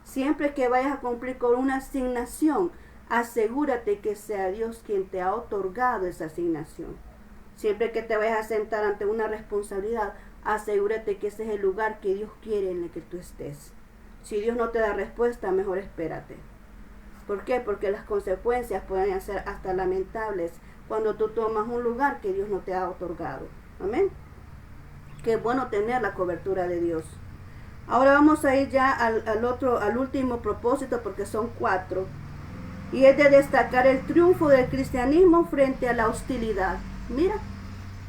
Siempre que vayas a cumplir con una asignación, asegúrate que sea Dios quien te ha otorgado esa asignación. Siempre que te vayas a sentar ante una responsabilidad, asegúrate que ese es el lugar que Dios quiere en el que tú estés. Si Dios no te da respuesta, mejor espérate. ¿Por qué? Porque las consecuencias pueden ser hasta lamentables cuando tú tomas un lugar que Dios no te ha otorgado. Amén. Qué bueno tener la cobertura de Dios. Ahora vamos a ir ya al último propósito, porque son 4. Y es de destacar el triunfo del cristianismo frente a la hostilidad. Mira,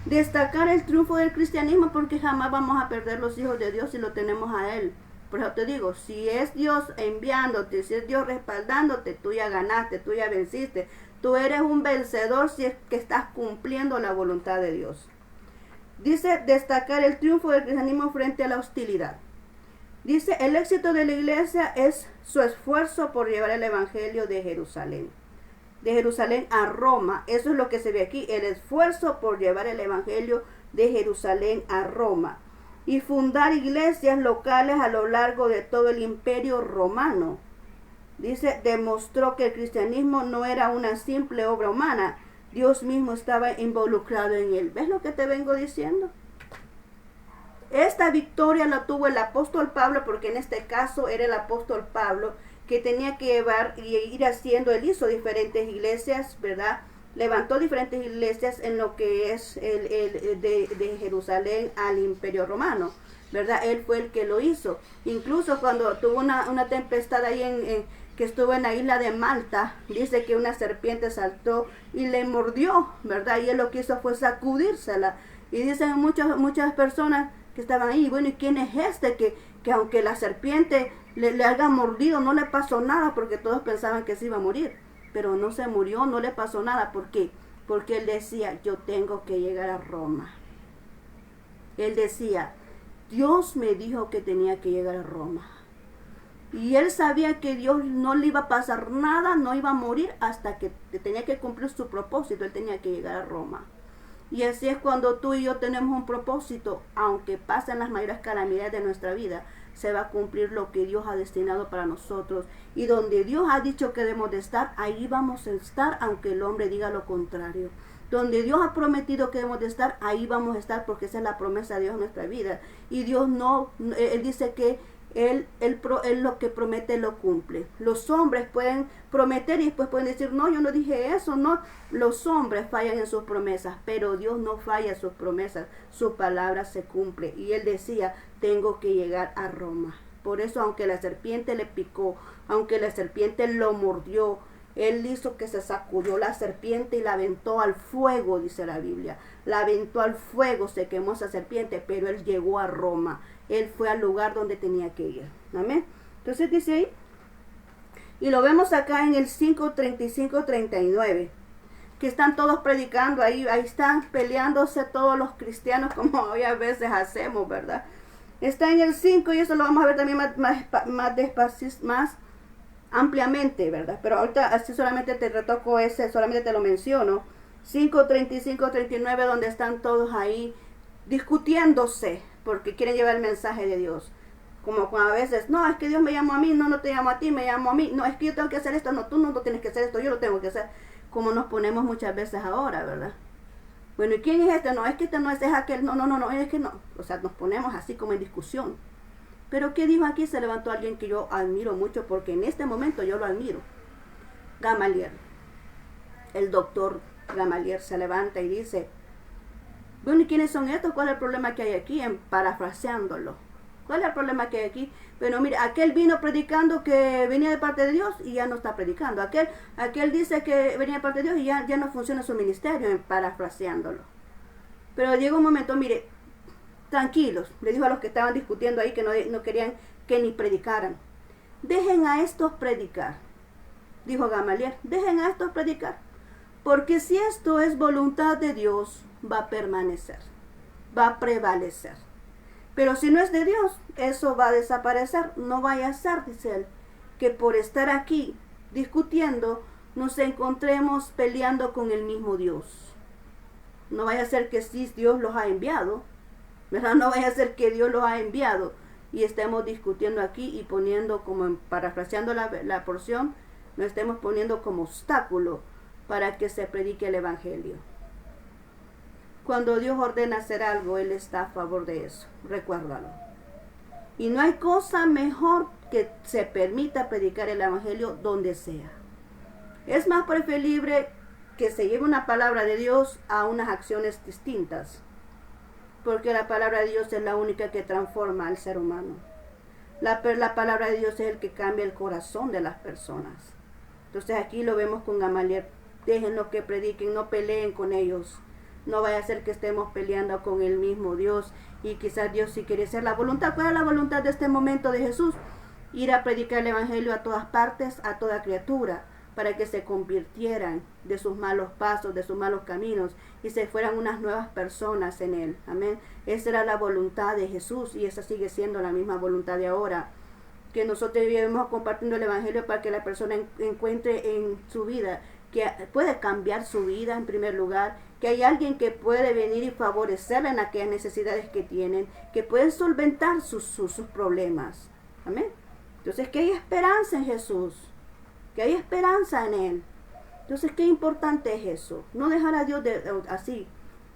destacar el triunfo del cristianismo, porque jamás vamos a perder los hijos de Dios si lo tenemos a Él. Por eso te digo, si es Dios enviándote, si es Dios respaldándote, tú ya ganaste, tú ya venciste. Tú eres un vencedor si es que estás cumpliendo la voluntad de Dios. Dice destacar el triunfo del cristianismo frente a la hostilidad. Dice, el éxito de la iglesia es su esfuerzo por llevar el evangelio de Jerusalén a Roma. Eso es lo que se ve aquí, el esfuerzo por llevar el evangelio de Jerusalén a Roma. Y fundar iglesias locales a lo largo de todo el imperio romano. Dice, demostró que el cristianismo no era una simple obra humana. Dios mismo estaba involucrado en él. ¿Ves lo que te vengo diciendo? Esta victoria la tuvo el apóstol Pablo, porque en este caso era el apóstol Pablo que tenía que llevar y ir haciendo. Él hizo diferentes iglesias, ¿verdad? Levantó diferentes iglesias en lo que es de Jerusalén al imperio romano, ¿verdad? Él fue el que lo hizo. Incluso cuando tuvo una tempestad ahí que estuvo en la isla de Malta, dice que una serpiente saltó y le mordió, ¿verdad? Y él lo que hizo fue sacudírsela. Y dicen muchas personas que estaban ahí, bueno, ¿y quién es este que aunque la serpiente le haya mordido, no le pasó nada? Porque todos pensaban que se iba a morir, pero no se murió, no le pasó nada. ¿Por qué? Porque él decía, yo tengo que llegar a Roma. Él decía, Dios me dijo que tenía que llegar a Roma. Y él sabía que Dios no le iba a pasar nada, no iba a morir hasta que tenía que cumplir su propósito. Él tenía que llegar a Roma. Y así es cuando tú y yo tenemos un propósito, aunque pasen las mayores calamidades de nuestra vida, se va a cumplir lo que Dios ha destinado para nosotros. Y donde Dios ha dicho que debemos de estar, ahí vamos a estar, aunque el hombre diga lo contrario. Donde Dios ha prometido que debemos de estar, ahí vamos a estar, porque esa es la promesa de Dios en nuestra vida. Y Dios Él dice que Él lo que promete lo cumple. Los hombres pueden prometer y después pueden decir, no, yo no dije eso, no. Los hombres fallan en sus promesas, pero Dios no falla en sus promesas. Su palabra se cumple. Y Él decía, tengo que llegar a Roma. Por eso, aunque la serpiente le picó, aunque la serpiente lo mordió, Él hizo que se sacudió la serpiente y la aventó al fuego, dice la Biblia. La aventó al fuego, se quemó esa serpiente, pero Él llegó a Roma. Él fue al lugar donde tenía que ir. Amén. Entonces dice ahí, y lo vemos acá en el 5:35-39, que están todos predicando ahí están peleándose todos los cristianos, como hoy a veces hacemos, ¿verdad? Está en el 5 y eso lo vamos a ver también más despacio, más ampliamente, ¿verdad? Pero ahorita así solamente te retoco ese, solamente te lo menciono. 5:35-39, donde están todos ahí discutiéndose porque quieren llevar el mensaje de Dios. Como cuando a veces, no, es que Dios me llamó a mí, no te llamó a ti, me llamó a mí. No, es que yo tengo que hacer esto, no, tú no tienes que hacer esto, yo lo tengo que hacer. Como nos ponemos muchas veces ahora, ¿verdad? Bueno, ¿y quién es este? No, es que este no es aquel, no, es que no. O sea, nos ponemos así como en discusión. Pero ¿qué dijo aquí? Se levantó alguien que yo admiro mucho, porque en este momento yo lo admiro. Gamaliel. El doctor Gamaliel se levanta y dice, bueno, ¿y quiénes son estos? ¿Cuál es el problema que hay aquí? Parafraseándolo. ¿Cuál es el problema que hay aquí? Bueno, mire, aquel vino predicando que venía de parte de Dios y ya no está predicando. Aquel dice que venía de parte de Dios y ya no funciona su ministerio, parafraseándolo. Pero llegó un momento, mire, tranquilos, le dijo a los que estaban discutiendo ahí que no querían que ni predicaran. Dejen a estos predicar, dijo Gamaliel, dejen a estos predicar. Porque si esto es voluntad de Dios, va a permanecer, va a prevalecer. Pero si no es de Dios, eso va a desaparecer. No vaya a ser, dice él, que por estar aquí discutiendo nos encontremos peleando con el mismo Dios. No vaya a ser que sí Dios los ha enviado, ¿verdad? No vaya a ser que Dios los ha enviado y estemos discutiendo aquí y poniendo, como parafraseando la porción, nos estemos poniendo como obstáculo para que se predique el evangelio. Cuando Dios ordena hacer algo, Él está a favor de eso. Recuérdalo. Y no hay cosa mejor que se permita predicar el evangelio donde sea. Es más preferible que se lleve una palabra de Dios a unas acciones distintas. Porque la palabra de Dios es la única que transforma al ser humano. La palabra de Dios es el que cambia el corazón de las personas. Entonces aquí lo vemos con Gamaliel. Déjenlo que prediquen, no peleen con ellos. No vaya a ser que estemos peleando con el mismo Dios y quizás Dios sí quiere hacer la voluntad. ¿Cuál es la voluntad de este momento de Jesús? Ir a predicar el evangelio a todas partes, a toda criatura, para que se convirtieran de sus malos pasos, de sus malos caminos y se fueran unas nuevas personas en Él. Amén. Esa era la voluntad de Jesús y esa sigue siendo la misma voluntad de ahora. Que nosotros vivimos compartiendo el evangelio para que la persona encuentre en su vida que puede cambiar su vida en primer lugar, que hay alguien que puede venir y favorecerla en aquellas necesidades que tienen, que pueden solventar sus problemas. Amén. Entonces, que hay esperanza en Jesús, que hay esperanza en Él. Entonces, qué importante es eso. No dejar a Dios así,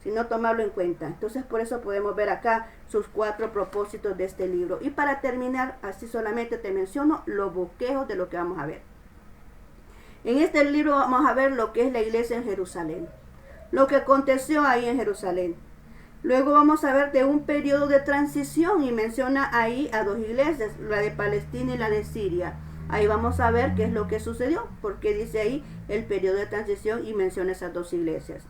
sino tomarlo en cuenta. Entonces, por eso podemos ver acá sus 4 propósitos de este libro. Y para terminar, así solamente te menciono los bosquejos de lo que vamos a ver. En este libro vamos a ver lo que es la iglesia en Jerusalén, lo que aconteció ahí en Jerusalén. Luego vamos a ver de un periodo de transición y menciona ahí a 2 iglesias, la de Palestina y la de Siria. Ahí vamos a ver qué es lo que sucedió, porque dice ahí el periodo de transición y menciona esas dos iglesias.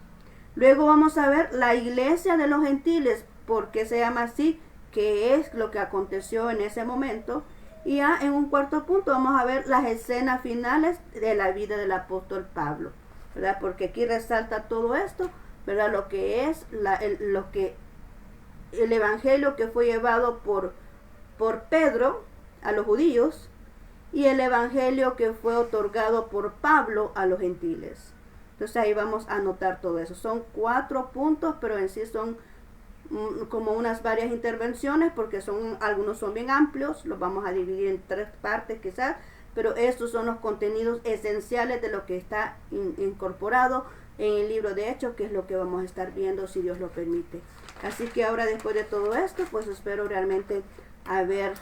Luego vamos a ver la iglesia de los gentiles, por qué se llama así, qué es lo que aconteció en ese momento. Y ya en un cuarto punto vamos a ver las escenas finales de la vida del apóstol Pablo, ¿verdad? Porque aquí resalta todo esto, ¿verdad? Lo que es el evangelio que fue llevado por Pedro a los judíos y el evangelio que fue otorgado por Pablo a los gentiles. Entonces ahí vamos a anotar todo eso. Son 4 puntos, pero en sí son como unas varias intervenciones, porque algunos son bien amplios, los vamos a dividir en 3 partes quizás, pero estos son los contenidos esenciales de lo que está incorporado en el libro de Hechos, que es lo que vamos a estar viendo si Dios lo permite. Así que ahora, después de todo esto, pues espero realmente haber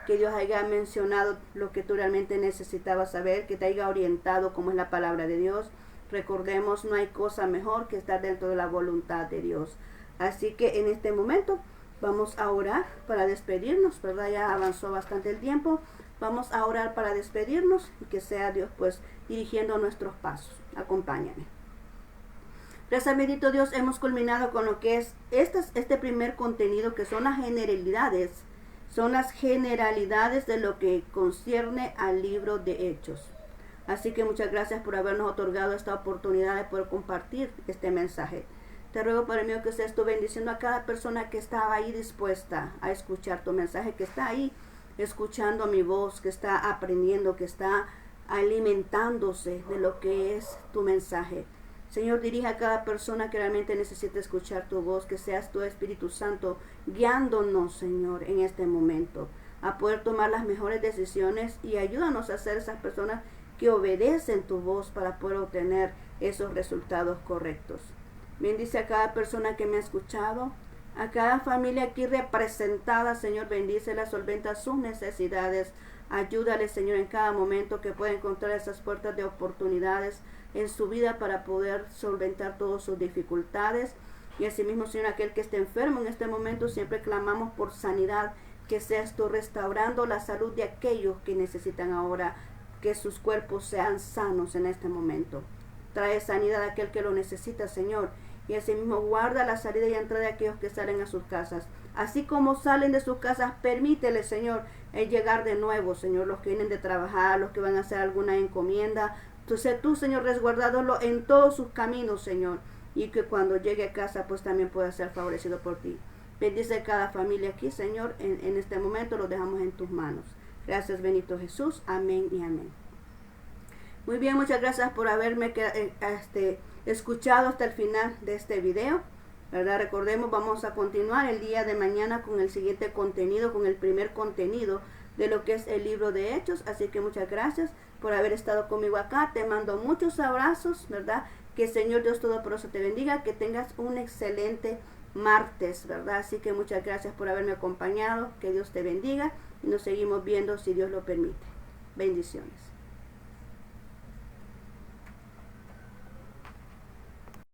que Dios haya mencionado lo que tú realmente necesitabas saber, que te haya orientado como es la palabra de Dios. Recordemos, no hay cosa mejor que estar dentro de la voluntad de Dios. Así que en este momento vamos a orar para despedirnos, ¿verdad? Ya avanzó bastante el tiempo. Vamos a orar para despedirnos y que sea Dios pues dirigiendo nuestros pasos. Acompáñame. Gracias, bendito Dios, hemos culminado con lo que es este primer contenido, que son las generalidades. Son las generalidades de lo que concierne al libro de Hechos. Así que muchas gracias por habernos otorgado esta oportunidad de poder compartir este mensaje. Te ruego, Padre mío, que seas tú bendiciendo a cada persona que está ahí dispuesta a escuchar tu mensaje, que está ahí escuchando mi voz, que está aprendiendo, que está alimentándose de lo que es tu mensaje. Señor, dirige a cada persona que realmente necesita escuchar tu voz, que seas tu Espíritu Santo guiándonos, Señor, en este momento, a poder tomar las mejores decisiones, y ayúdanos a ser esas personas que obedecen tu voz para poder obtener esos resultados correctos. Bendice a cada persona que me ha escuchado, a cada familia aquí representada, Señor, bendícela, solventa sus necesidades, ayúdale, Señor, en cada momento que pueda encontrar esas puertas de oportunidades en su vida para poder solventar todas sus dificultades. Y asimismo, Señor, aquel que esté enfermo en este momento, siempre clamamos por sanidad, que seas tú restaurando la salud de aquellos que necesitan ahora que sus cuerpos sean sanos en este momento. Trae sanidad a aquel que lo necesita, Señor, y asimismo guarda la salida y entrada de aquellos que salen a sus casas. Así como salen de sus casas, permítele, Señor, el llegar de nuevo, Señor, los que vienen de trabajar, los que van a hacer alguna encomienda. Entonces tú, Señor, resguardándolo en todos sus caminos, Señor, y que cuando llegue a casa, pues también pueda ser favorecido por ti. Bendice cada familia aquí, Señor, en este momento lo dejamos en tus manos. Gracias, bendito Jesús. Amén y amén. Muy bien, muchas gracias por haberme escuchado hasta el final de este video, ¿verdad? Recordemos, vamos a continuar el día de mañana con el siguiente contenido, con el primer contenido de lo que es el libro de Hechos. Así que muchas gracias por haber estado conmigo acá. Te mando muchos abrazos, ¿verdad? Que el Señor Dios Todopoderoso te bendiga, que tengas un excelente martes, ¿verdad? Así que muchas gracias por haberme acompañado. Que Dios te bendiga y nos seguimos viendo si Dios lo permite. Bendiciones.